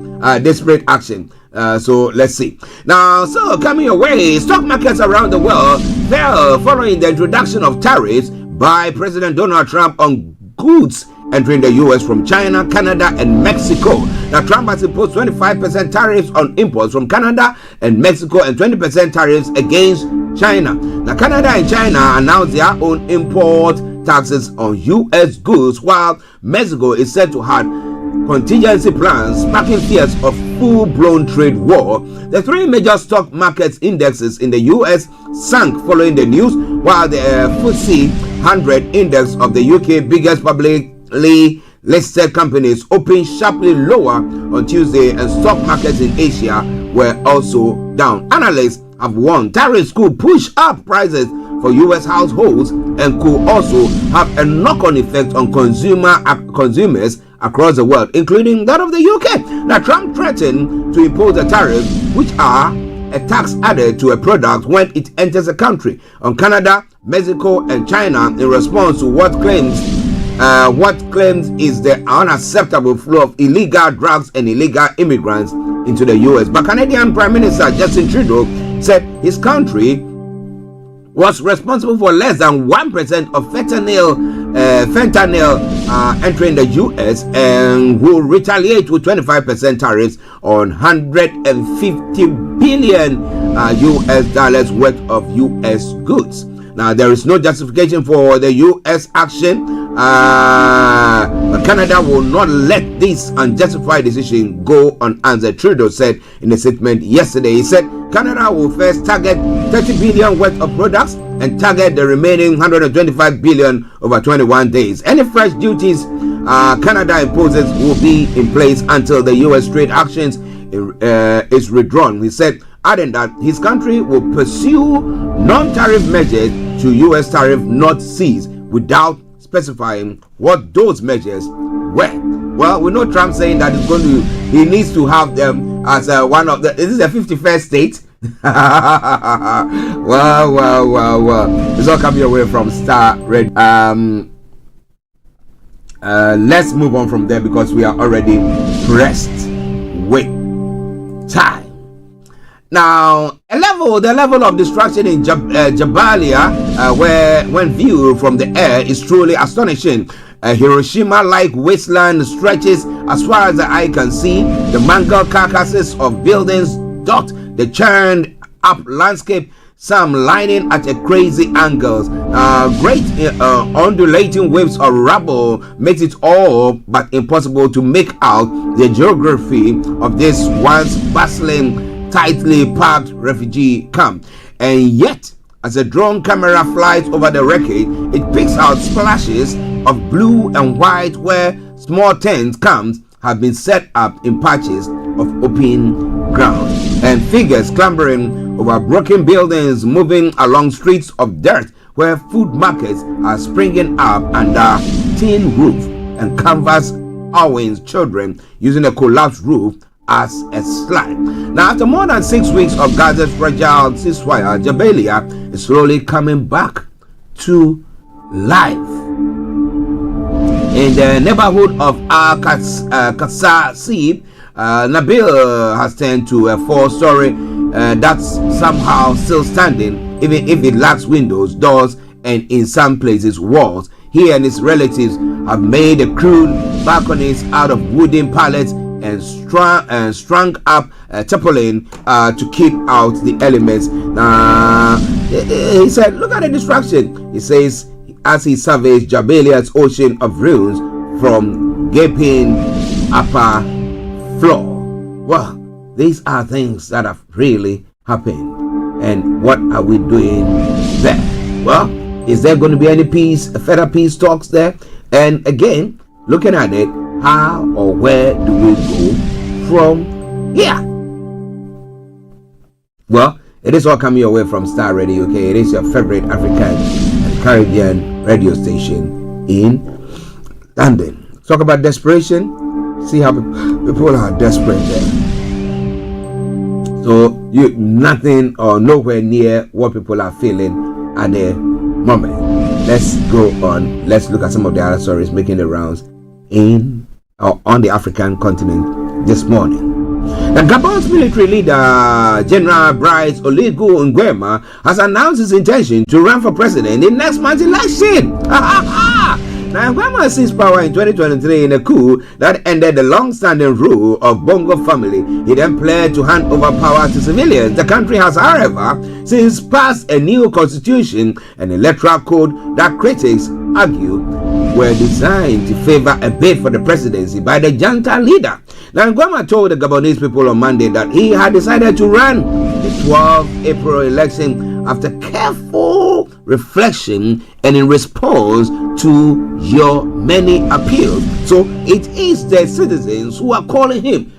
Desperate action. So let's see. Now, coming your way, stock markets around the world fell following the introduction of tariffs by President Donald Trump on goods entering the U.S. from China, Canada, and Mexico. Now, Trump has imposed 25% tariffs on imports from Canada and Mexico and 20% tariffs against China. Now, Canada and China announced their own import taxes on U.S. goods, while Mexico is said to have contingency plans, sparking fears of full-blown trade war. The three major stock market indexes in the U.S. sank following the news, while the FTSE 100 index of the UK biggest publicly listed companies opened sharply lower on Tuesday, and stock markets in Asia were also down. Analysts have warned tariffs could push up prices for U.S. households and could also have a knock-on effect on consumers across the world, including that of the UK. Now, Trump threatened to impose a tariff, which are a tax added to a product when it enters a country, on Canada, Mexico, and China in response to what claims is the unacceptable flow of illegal drugs and illegal immigrants into the U.S. But Canadian Prime Minister Justin Trudeau said his country was responsible for less than 1% of fentanyl entering the U.S. and will retaliate with 25% tariffs on $150 billion U.S. dollars worth of U.S. goods. Now, there is no justification for the U.S. action. Canada will not let this unjustified decision go unanswered, Trudeau said in a statement yesterday. He said Canada will first target 30 billion worth of products and target the remaining 125 billion over 21 days. Any fresh duties Canada imposes will be in place until the U.S. trade actions is withdrawn. He said, adding that his country will pursue non-tariff measures to U.S. tariff not cease, without specifying what those measures were. Well, we know Trump saying that he needs to have them as one of the, is this the 51st state? well. It's all coming away from Starr Radio. Let's move on from there because we are already pressed with time. Now, the level of destruction in Jabalia, where when viewed from the air, is truly astonishing. Hiroshima-like wasteland stretches as far as the eye can see. The mangled carcasses of buildings dot the churned up landscape, some lining at a crazy angles. Great undulating waves of rubble makes it all but impossible to make out the geography of this once bustling, tightly packed refugee camp. And yet, as a drone camera flies over the wreckage, it picks out splashes of blue and white where small tent camps have been set up in patches of open ground, and figures clambering over broken buildings, moving along streets of dirt where food markets are springing up under tin roof, and canvas owing children using a collapsed roof as a slide. Now, after more than 6 weeks of Gaza's fragile ceasefire, Jabalia is slowly coming back to life. In the neighborhood of Al-Qasasib, Nabil has turned to a 4-story that's somehow still standing, even if it lacks windows, doors, and in some places walls. He and his relatives have made the crude balconies out of wooden pallets and strung up tarpaulin to keep out the elements. He said, look at the destruction, he says, as he surveys Jabalia's ocean of ruins from gaping upper floor. Well, these are things that have really happened. And what are we doing there? Well, is there going to be any further peace talks there? And again, looking at it, how or where do we go from here? Well, it is all coming your way from Starr Radio UK. It is your favorite African and Caribbean radio station in London. Talk about desperation. See how people are desperate there. So you nothing or nowhere near what people are feeling at the moment. Let's go on. Let's look at some of the other stories making the rounds on the African continent this morning. The Gabon's military leader, General Brice Oligui Nguema, has announced his intention to run for president in next month's election. Now, Ngwema seized power in 2023 in a coup that ended the long-standing rule of Bongo family. He then pledged to hand over power to civilians. The country has, however, since passed a new constitution and electoral code that critics argue were designed to favor a bid for the presidency by the junta leader. Now, Ngwema told the Gabonese people on Monday that he had decided to run the 12th April election after careful reflection and in response to your many appeals. So it is the citizens who are calling him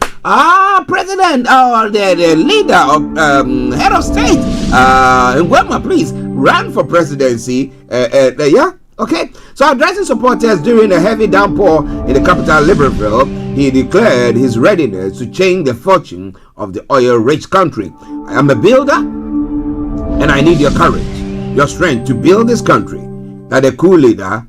president or the leader of head of state. Ngwema, please run for presidency. Yeah. Okay, so addressing supporters during a heavy downpour in the capital Libreville, he declared his readiness to change the fortune of the oil-rich country. I am a builder, and I need your courage, your strength to build this country, that the coup leader,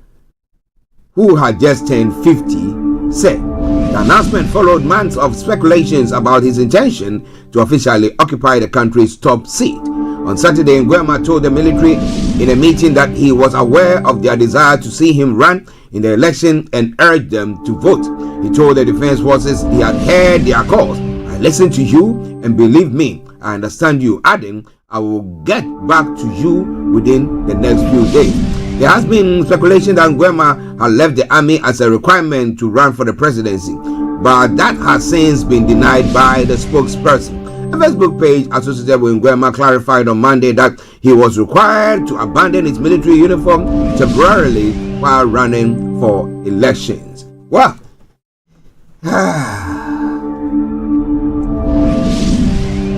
who had just turned 50, said. The announcement followed months of speculations about his intention to officially occupy the country's top seat. On Saturday, Ngwema told the military in a meeting that he was aware of their desire to see him run in the election and urged them to vote. He told the defense forces he had heard their calls. I listened to you, and believe me, I understand you, adding, I will get back to you within the next few days. There has been speculation that Ngwema had left the army as a requirement to run for the presidency, but that has since been denied by the spokesperson. A Facebook page associated with Ngwema clarified on Monday that he was required to abandon his military uniform temporarily while running for elections. Well,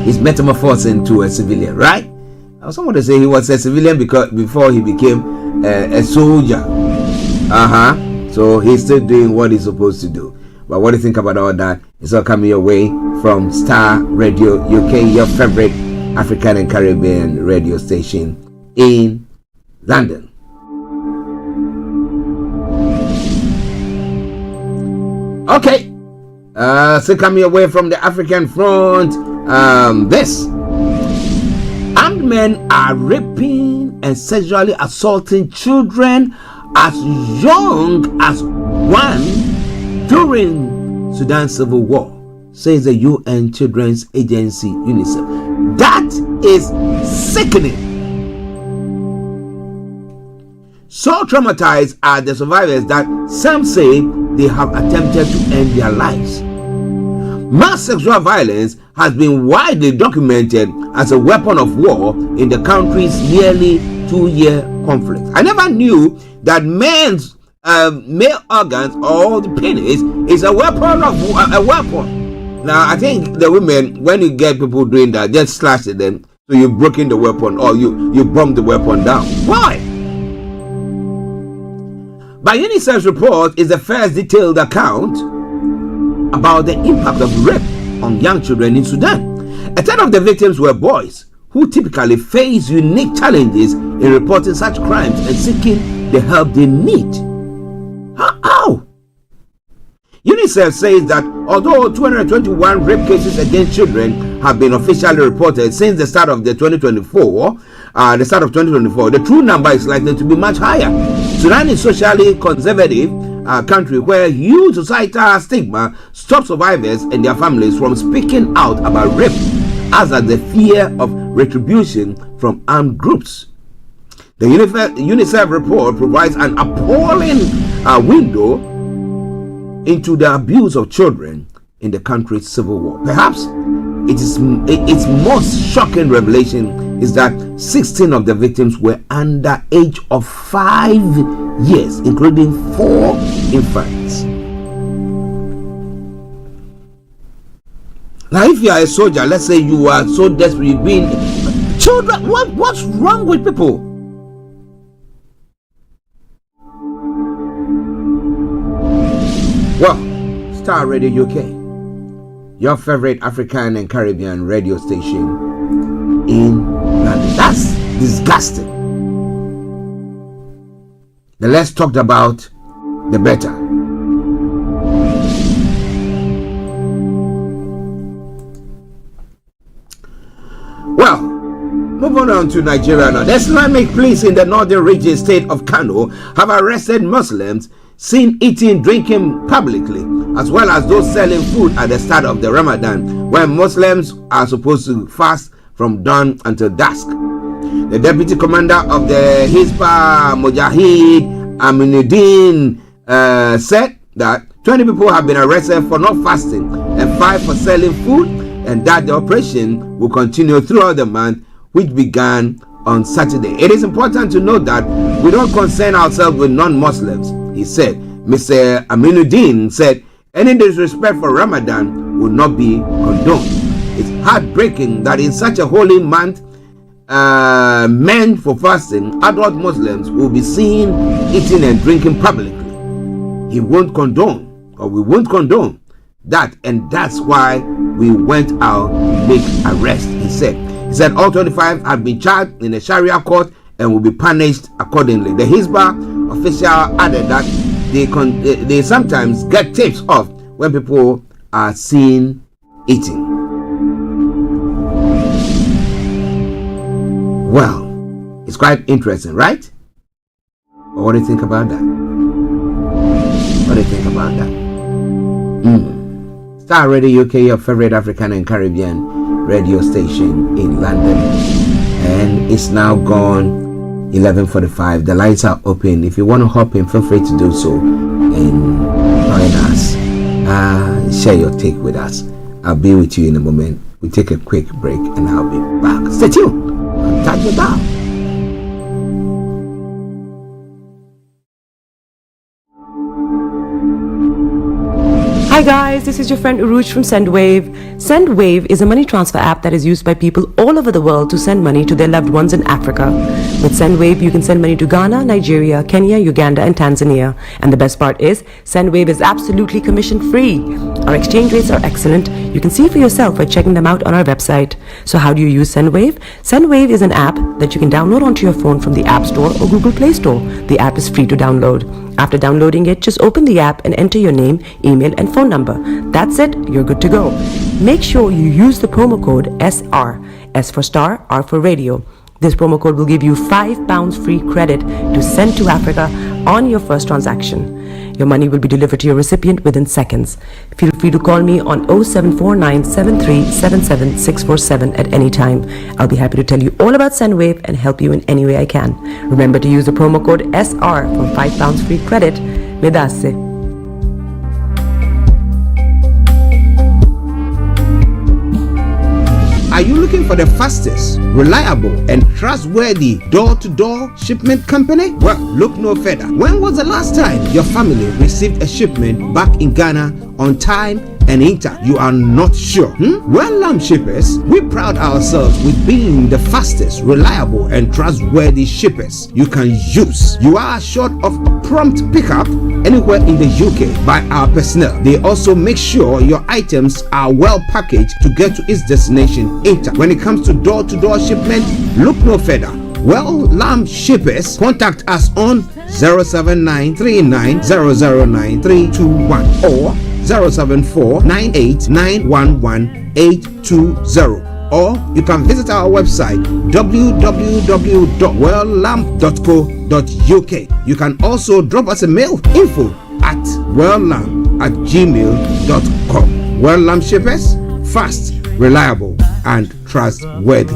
he's metamorphosing to a civilian, right? Someone to say he was a civilian because before he became a soldier. So he's still doing what he's supposed to do. But what do you think about all that? It's all coming your way from Starr Radio UK, your favorite African and Caribbean radio station in London. Okay, so coming away from the African front, this armed men are raping and sexually assaulting children as young as 1 during Sudan's civil war, says the UN Children's Agency UNICEF. That is sickening. So traumatized are the survivors that some say they have attempted to end their lives. Mass sexual violence has been widely documented as a weapon of war in the country's nearly 2-year conflict. I never knew that men's male organs or the penis is a weapon of a weapon. Now I think the women, when you get people doing that, just slash at them, so you've broken the weapon or you bomb the weapon down. Why? But UNICEF's report is the first detailed account about the impact of rape on young children in Sudan. A third of the victims were boys who typically face unique challenges in reporting such crimes and seeking the help they need. How? UNICEF says that although 221 rape cases against children have been officially reported since the start of 2024, the true number is likely to be much higher. Sudan is a socially conservative country where huge societal stigma stops survivors and their families from speaking out about rape, as are the fear of retribution from armed groups. The UNICEF report provides an appalling window into the abuse of children in the country's civil war. Perhaps its most shocking revelation is that 16 of the victims were under age of 5 years, including 4 infants. Now, if you are a soldier, let's say you are so desperate, you've been children. What's wrong with people? Well, Starr Radio UK, your favorite African and Caribbean radio station in London. That's disgusting. The less talked about, the better. Well, moving on on to Nigeria now. The Islamic police in the northern region state of Kano have arrested Muslims seen eating, drinking publicly, as well as those selling food at the start of the Ramadan, when Muslims are supposed to fast from dawn until dusk. The deputy commander of the Hizbah Mujahid Aminuddin said that 20 people have been arrested for not fasting and 5 for selling food, and that the operation will continue throughout the month, which began on Saturday. It is important to note that we don't concern ourselves with non-Muslims, he said. Mr. Aminuddin said any disrespect for Ramadan will not be condoned. It's heartbreaking that in such a holy month meant for fasting, adult Muslims will be seen eating and drinking publicly. He won't condone, or we won't condone that, and that's why we went out to make arrest, he said. He said all 25 have been charged in a Sharia court and will be punished accordingly. The Hizbah official added that they sometimes get tips off when people are seen eating. Well, it's quite interesting, right? But what do you think about that? What do you think about that? Starr Radio UK, your favorite African and Caribbean radio station in London, and it's now gone 11:45. The lines are open. If you want to hop in, feel free to do so and join us. Share your take with us. I'll be with you in a moment. We take a quick break and I'll be back. Stay tuned. Touch it down. Hi guys, this is your friend Uruj from SendWave. SendWave is a money transfer app that is used by people all over the world to send money to their loved ones in Africa. With SendWave, you can send money to Ghana, Nigeria, Kenya, Uganda, and Tanzania. And the best part is, SendWave is absolutely commission-free. Our exchange rates are excellent. You can see for yourself by checking them out on our website. So how do you use SendWave? SendWave is an app that you can download onto your phone from the App Store or Google Play Store. The app is free to download. After downloading it, just open the app and enter your name, email, and phone number. That's it, you're good to go. Make sure you use the promo code SR, S for Star, R for Radio. This promo code will give you £5 free credit to send to Africa on your first transaction. Your money will be delivered to your recipient within seconds. Feel free to call me on 0749 7377 647 at any time. I'll be happy to tell you all about SendWave and help you in any way I can. Remember to use the promo code SR for £5 free credit. Medasse. Are you looking for the fastest, reliable, and trustworthy door-to-door shipment company? Well, look no further. When was the last time your family received a shipment back in Ghana on time and intact? You are not sure? Well, shippers, we pride ourselves with being the fastest, reliable, and trustworthy shippers you can use. You are assured of prompt pickup anywhere in the UK by our personnel. They also make sure your items are well packaged to get to its destination intact. When it comes to door-to-door shipment, look no further. Well, shippers, contact us on 07939009321 or 07498911820, or you can visit our website www.welllamp.co.uk. You can also drop us a mail, info@welllamp@gmail.com. Well Lamp Shippers, fast, reliable, and trustworthy.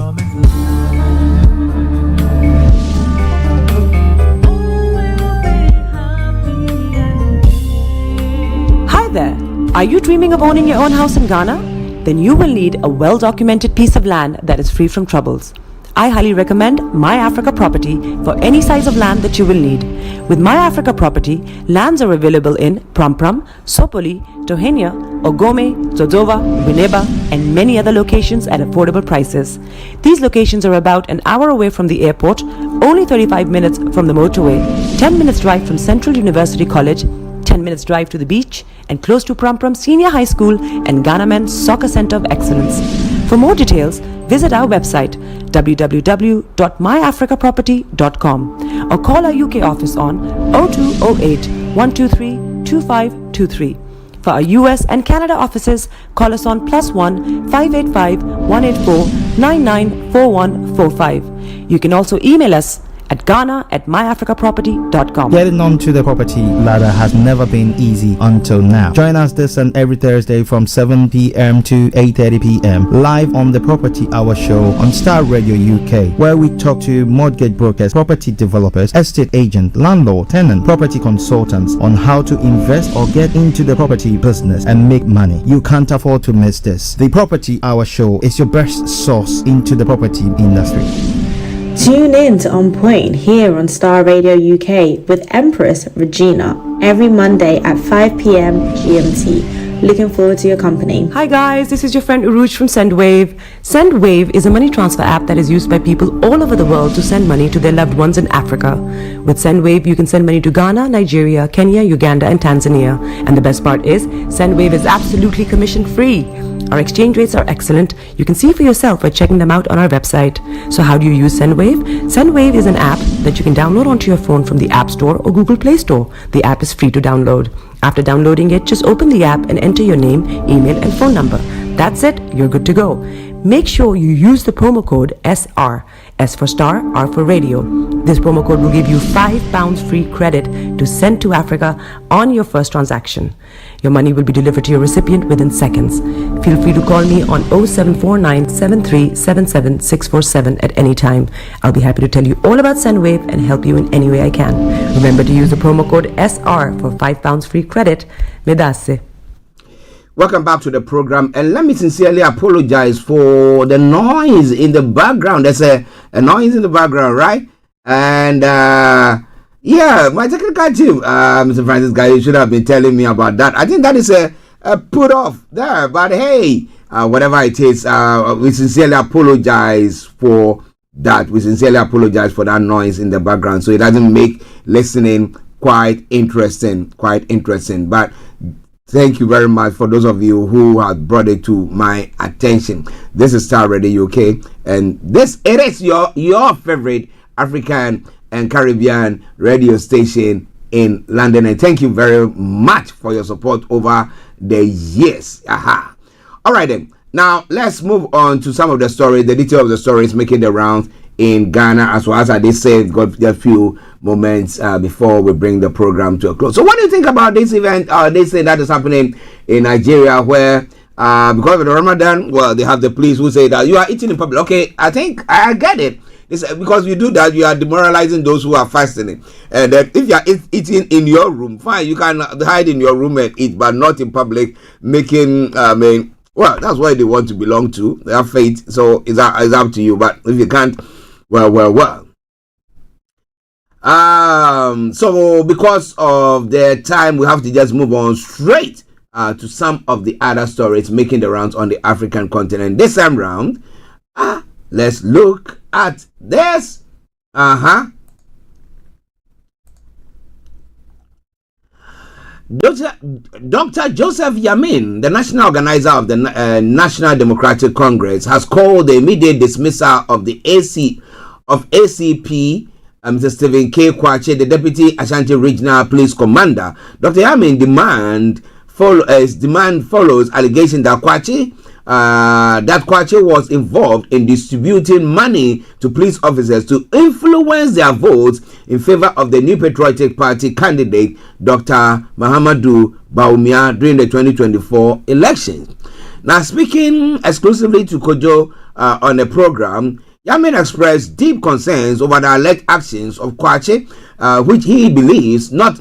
Hi there. Are you dreaming of owning your own house in Ghana? Then you will need a well-documented piece of land that is free from troubles. I highly recommend My Africa Property for any size of land that you will need. With My Africa Property, lands are available in Pram, Sopoli, Tohenia, Ogome, Dodova, Winneba, and many other locations at affordable prices. These locations are about an hour away from the airport, only 35 minutes from the motorway, 10 minutes drive from Central University College, 10 minutes drive to the beach, and close to Pram Senior High School and Ghana Men's Soccer Center of Excellence. For more details, visit our website www.myafricaproperty.com or call our UK office on 0208 123 2523. For our US and Canada offices, call us on +1 585 184 994145. You can also email us at ghana@myafricaproperty.com. Getting onto the property ladder has never been easy until now. Join us this and every Thursday from 7 p.m. to 8:30 p.m. live on the Property Hour Show on Star Radio UK, where we talk to mortgage brokers, property developers, estate agents, landlord, tenant, property consultants on how to invest or get into the property business and make money. You can't afford to miss this. The Property Hour Show is your best source into the property industry. Tune in to On Point here on Star Radio UK with Empress Regina every Monday at 5 p.m. GMT. Looking forward to your company. Hi guys, this is your friend Uruj from SendWave. SendWave is a money transfer app that is used by people all over the world to send money to their loved ones in Africa. With SendWave, you can send money to Ghana, Nigeria, Kenya, Uganda, and Tanzania. And the best part is, SendWave is absolutely commission free. Our exchange rates are excellent. You can see for yourself by checking them out on our website. So how do you use SendWave? SendWave is an app that you can download onto your phone from the App Store or Google Play Store. The app is free to download. After downloading it, just open the app and enter your name, email, and phone number. That's it, you're good to go. Make sure you use the promo code SR. S for Star, R for Radio. This promo code will give you £5 free credit to send to Africa on your first transaction. Your money will be delivered to your recipient within seconds. Feel free to call me on 0749 7377 647 at any time. I'll be happy to tell you all about SendWave and help you in any way I can. Remember to use the promo code SR for £5 free credit. Medasse. Welcome back to the program, and let me sincerely apologize for the noise in the background. There's a noise in the background, right? And yeah, my technical team, Mr. Francis Guy, you should have been telling me about that. I think that is a put off there, but hey, whatever it is, we sincerely apologize for that. We sincerely apologize for that noise in the background, so it doesn't make listening quite interesting. But thank you very much for those of you who have brought it to my attention. This is Star Radio UK, and it is your favorite African and Caribbean radio station in London. And thank you very much for your support over the years. Aha. All right then. Now let's move on to some of the stories. The detail of the stories making the rounds in Ghana, as well as I did say, got a few moments before we bring the program to a close. So what do you think about this event? They say that is happening in Nigeria, where because of the Ramadan, well, they have the police who say that you are eating in public. Okay, I think I get it. It's, because you do that, you are demoralizing those who are fasting. And if you are eating in your room, fine, you can hide in your room and eat, but not in public, making well, that's why they want to belong to. They have faith, so it's up to you. But if you can't, well. So because of the time, we have to just move on straight to some of the other stories making the rounds on the African continent. This time round, let's look at this. Dr. Joseph Yamin, the national organizer of the National Democratic Congress, has called the immediate dismissal of the ACP, Mr. Stephen K. Kwache, the Deputy Ashanti Regional Police Commander. Dr. Yamin demand follows allegation that Kwache was involved in distributing money to police officers to influence their votes in favor of the New Patriotic Party candidate Dr. Mahamudu Bawumia during the 2024 elections. Now, speaking exclusively to Kojo on the program, Yamin expressed deep concerns over the alleged actions of Kwache, which he believes not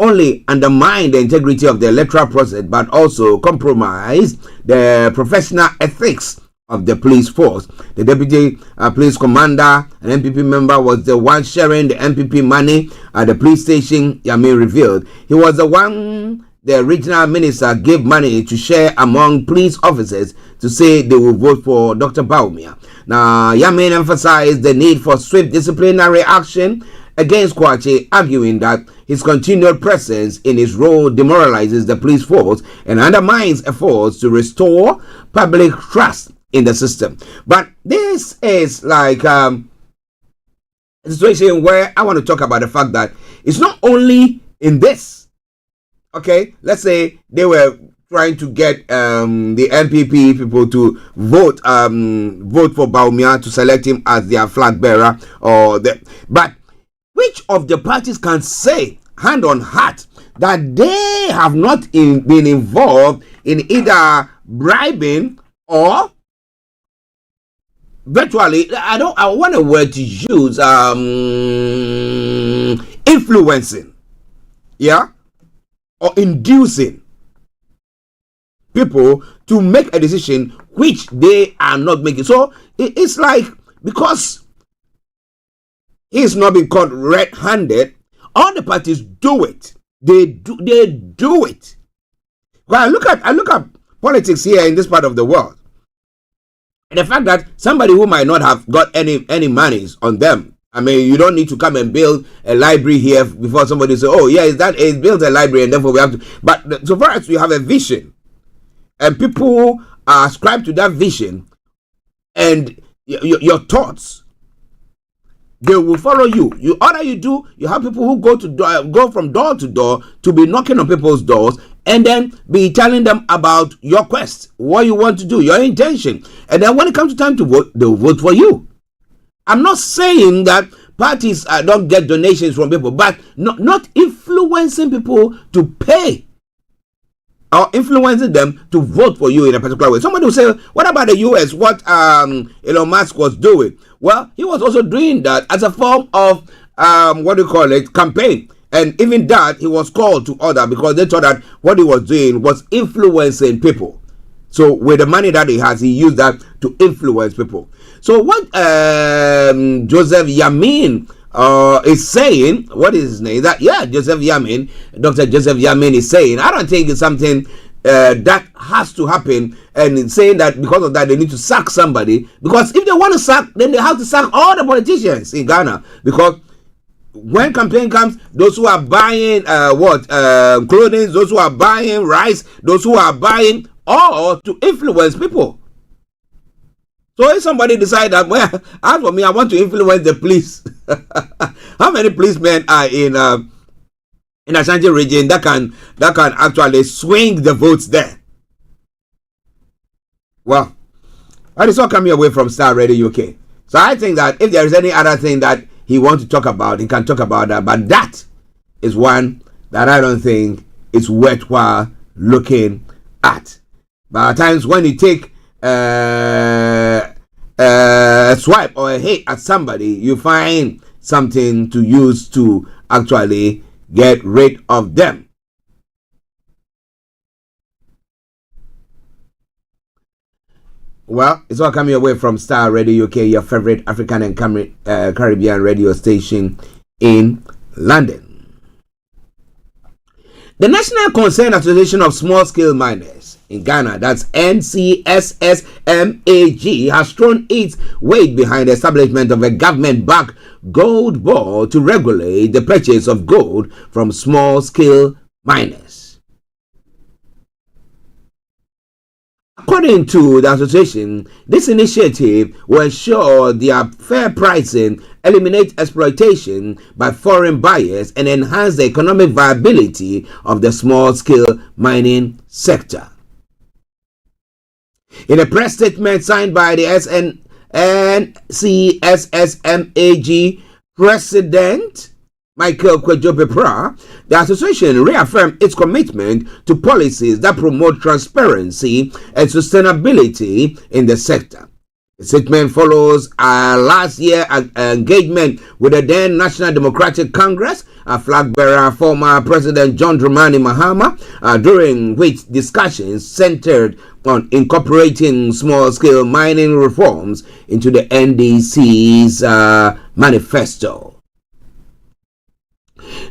only undermine the integrity of the electoral process, but also compromise the professional ethics of the police force. The deputy police commander, an MPP member, was the one sharing the MPP money at the police station, Yamin revealed. He was the one the regional minister gave money to share among police officers to say they will vote for Dr. Bawumia. Now, Yamin emphasized the need for swift disciplinary action against Kwache, arguing that his continued presence in his role demoralizes the police force and undermines efforts to restore public trust in the system. But this is like a situation where I want to talk about the fact that it's not only in this. Okay, let's say they were trying to get the NPP people to vote for Bawumia to select him as their flag bearer, but which of the parties can say hand on heart that they have not been involved in either bribing or virtually, I want a word to use, influencing, or inducing people to make a decision which they are not making. So it's like, because he's not being caught red-handed, all the parties do it. They do it. Well, I look at politics here in this part of the world. And the fact that somebody who might not have got any monies on them, I mean, you don't need to come and build a library here before somebody say, oh yeah, it's built a library and therefore we have to. But so far as you have a vision and people are ascribed to that vision and your thoughts, they will follow you. All you do, you have people who go from door to door to be knocking on people's doors and then be telling them about your quest, what you want to do, your intention. And then when it comes to time to vote, they'll vote for you. I'm not saying that parties don't get donations from people, but not influencing people to pay or influencing them to vote for you in a particular way. Somebody will say, what about the US? What Elon Musk was doing? Well, he was also doing that as a form of, campaign. And even that, he was called to order because they thought that what he was doing was influencing people. So with the money that he has, he used that to influence people. So what Joseph Yamin is saying, what is his name? Joseph Yamin, Dr. Joseph Yamin is saying, I don't think it's something that has to happen, and saying that because of that they need to sack somebody, because if they want to sack, then they have to sack all the politicians in Ghana, because when campaign comes, those who are buying clothing, those who are buying rice, those who are buying all to influence people. So if somebody decides that, well, as for me, I want to influence the police. How many policemen are in Ashanti region that can actually swing the votes there? Well, that is all coming away from Starr Radio UK. So I think that if there is any other thing that he wants to talk about, he can talk about that. But that is one that I don't think is worthwhile looking at. But at times when you take a swipe or a hit at somebody, you find something to use to actually get rid of them. Well, it's all coming away from Starr Radio UK, your favorite African and Caribbean radio station in London. The National Concerned Association of Small Scale Miners in Ghana, that's NCSSMAG, has thrown its weight behind the establishment of a government-backed gold board to regulate the purchase of gold from small scale miners. According to the association, this initiative will ensure their fair pricing, eliminate exploitation by foreign buyers, and enhance the economic viability of the small-scale mining sector. In a press statement signed by the NCSSMAG President Michael Kwejo-Pepra, the association reaffirmed its commitment to policies that promote transparency and sustainability in the sector. The statement follows last year's engagement with the then National Democratic Congress, a flag bearer, former President John Dramani Mahama, during which discussions centered on incorporating small-scale mining reforms into the NDC's manifesto.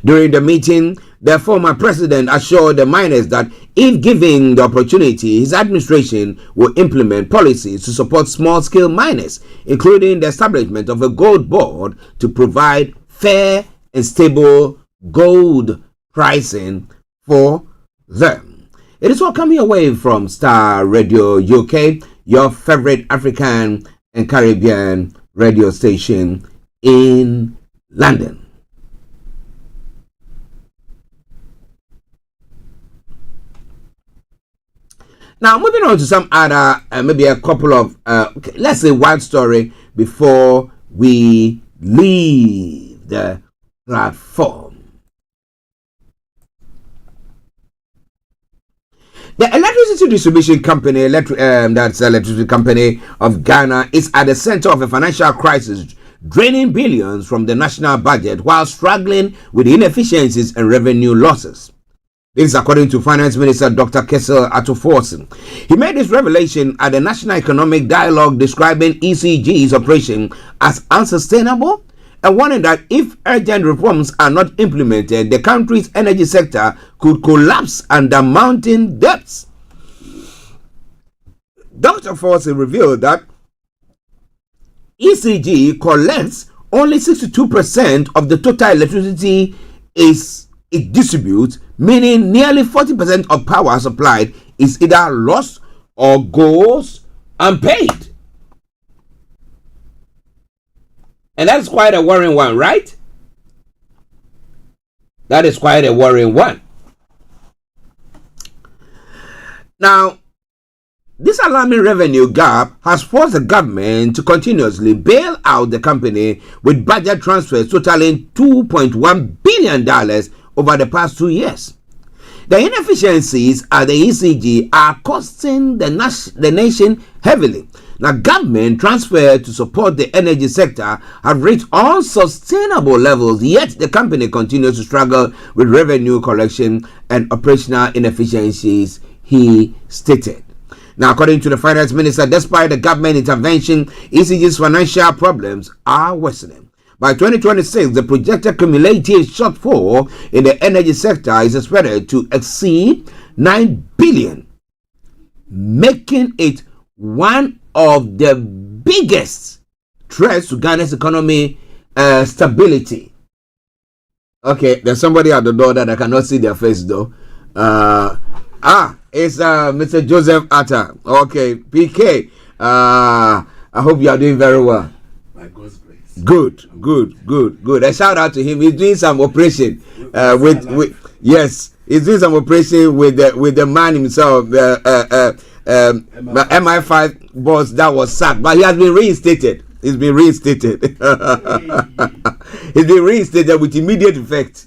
During the meeting, the former president assured the miners that if given the opportunity, his administration will implement policies to support small-scale miners, including the establishment of a gold board to provide fair and stable gold pricing for them. It is all coming away from Starr Radio UK, your favorite African and Caribbean radio station in London. Now, moving on to some other, maybe a couple of, let's say one story before we leave the platform. The electricity distribution company, that's the electricity company of Ghana, is at the center of a financial crisis, draining billions from the national budget while struggling with inefficiencies and revenue losses. This is according to Finance Minister Dr. Kessel Atoforsen. He made this revelation at the National Economic Dialogue, describing ECG's operation as unsustainable and warning that if urgent reforms are not implemented, the country's energy sector could collapse under mounting debts. Dr. Forsen revealed that ECG collects only 62% of the total electricity it distributes, meaning nearly 40% of power supplied is either lost or goes unpaid. And that's quite a worrying one, right? That is quite a worrying one. Now, this alarming revenue gap has forced the government to continuously bail out the company with budget transfers totaling $2.1 billion over the past 2 years. The inefficiencies at the ECG are costing the nation heavily. Now, government transfer to support the energy sector have reached unsustainable levels, yet the company continues to struggle with revenue collection and operational inefficiencies, he stated. Now, according to the finance minister, despite the government intervention, ECG's financial problems are worsening. By 2026, the projected cumulative shortfall in the energy sector is expected to exceed $9 billion, making it one of the biggest threats to Ghana's economy stability. Okay, there's somebody at the door that I cannot see their face though. It's Mr. Joseph Atta. Okay, PK. I hope you are doing very well. By God's grace. Good. A shout out to him. He's doing some operation yes, he's doing some operation with the man himself, MI5 boss that was sacked, but he has been reinstated. He's been reinstated with immediate effect.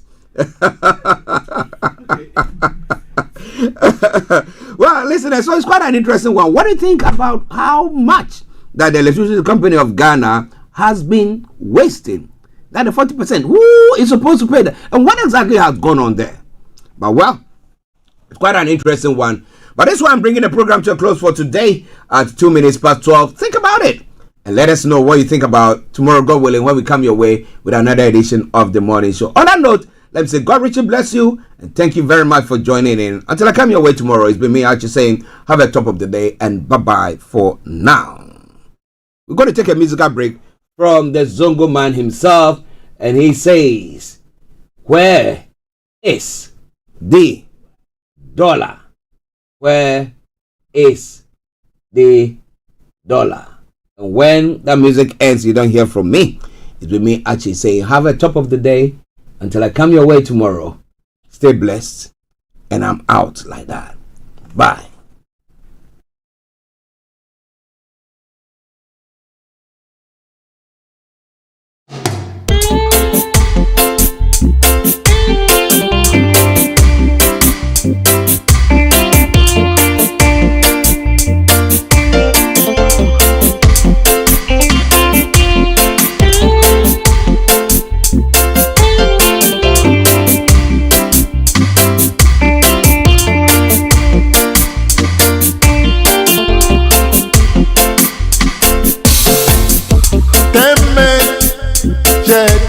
Well, listen, so it's quite an interesting one. What do you think about how much that the electricity company of Ghana has been wasting? That the 40%, who is supposed to pay that? And what exactly has gone on there? But well, it's quite an interesting one. But that's why I'm bringing the program to a close for today at 2 minutes past 12. Think about it and let us know what you think about tomorrow, God willing, when we come your way with another edition of the morning show. On that note, let me say God richly bless you and thank you very much for joining in. Until I come your way tomorrow, it's been me, Archie, saying have a top of the day and bye-bye for now. We're going to take a musical break from the Zongo man himself, and he says, where is the dollar? Where is the dollar? And when that music ends, you don't hear from me. It's with me, Archie, saying have a top of the day. Until I come your way tomorrow, stay blessed, and I'm out like that. Bye.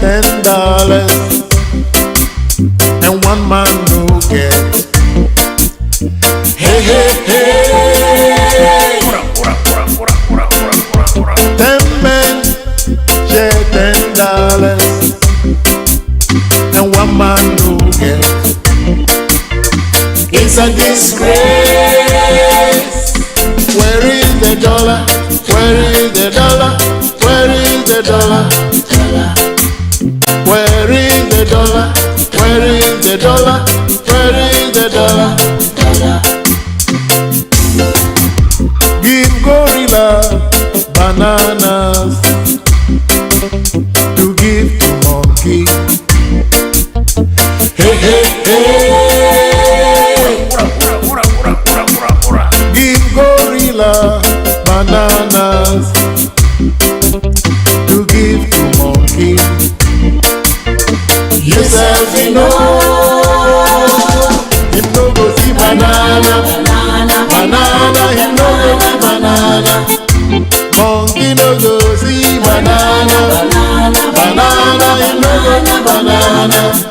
$10 and one man no get. Hey, hey, hey. 10 men share $10 and one man no get. It's a disgrace. Where is the dollar? Where is the dollar? Where is the dollar? Where is the dollar? Where is the dollar? Where is the dollar? banana.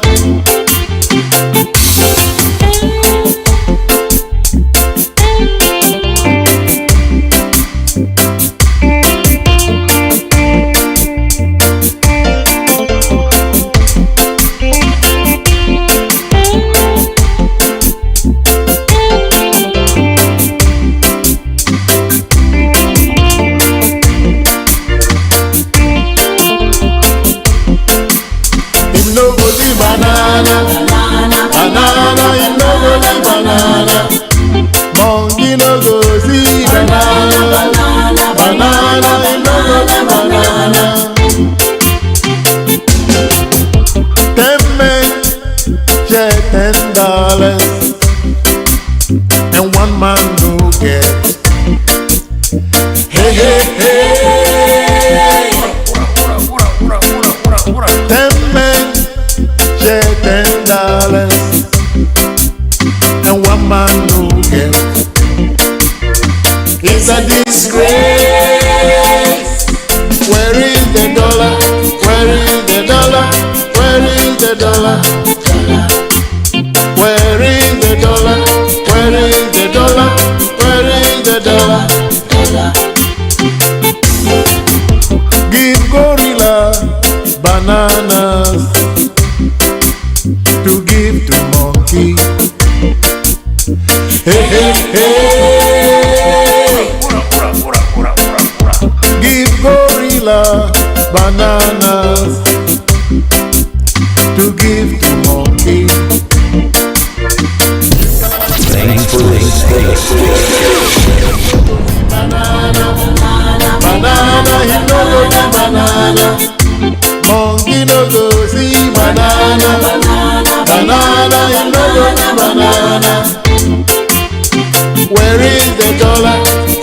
And one man no get. Hey, hey, hey. 10 men share $10, and one man no get. It's a disgrace. Where is the dollar? Where is the dollar? Where is the dollar? Where is the dollar? Where is the dollar? Where is the dollar? Give gorilla bananas to give to monkey. Hey, hey, hey. Give gorilla bananas to give to monkey. Thanks for listening. Banana, banana, he no go the banana. Monkey no go see banana. Banana, he no go the banana. Where is the dollar?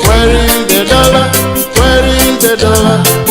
Where is the dollar? Where is the dollar?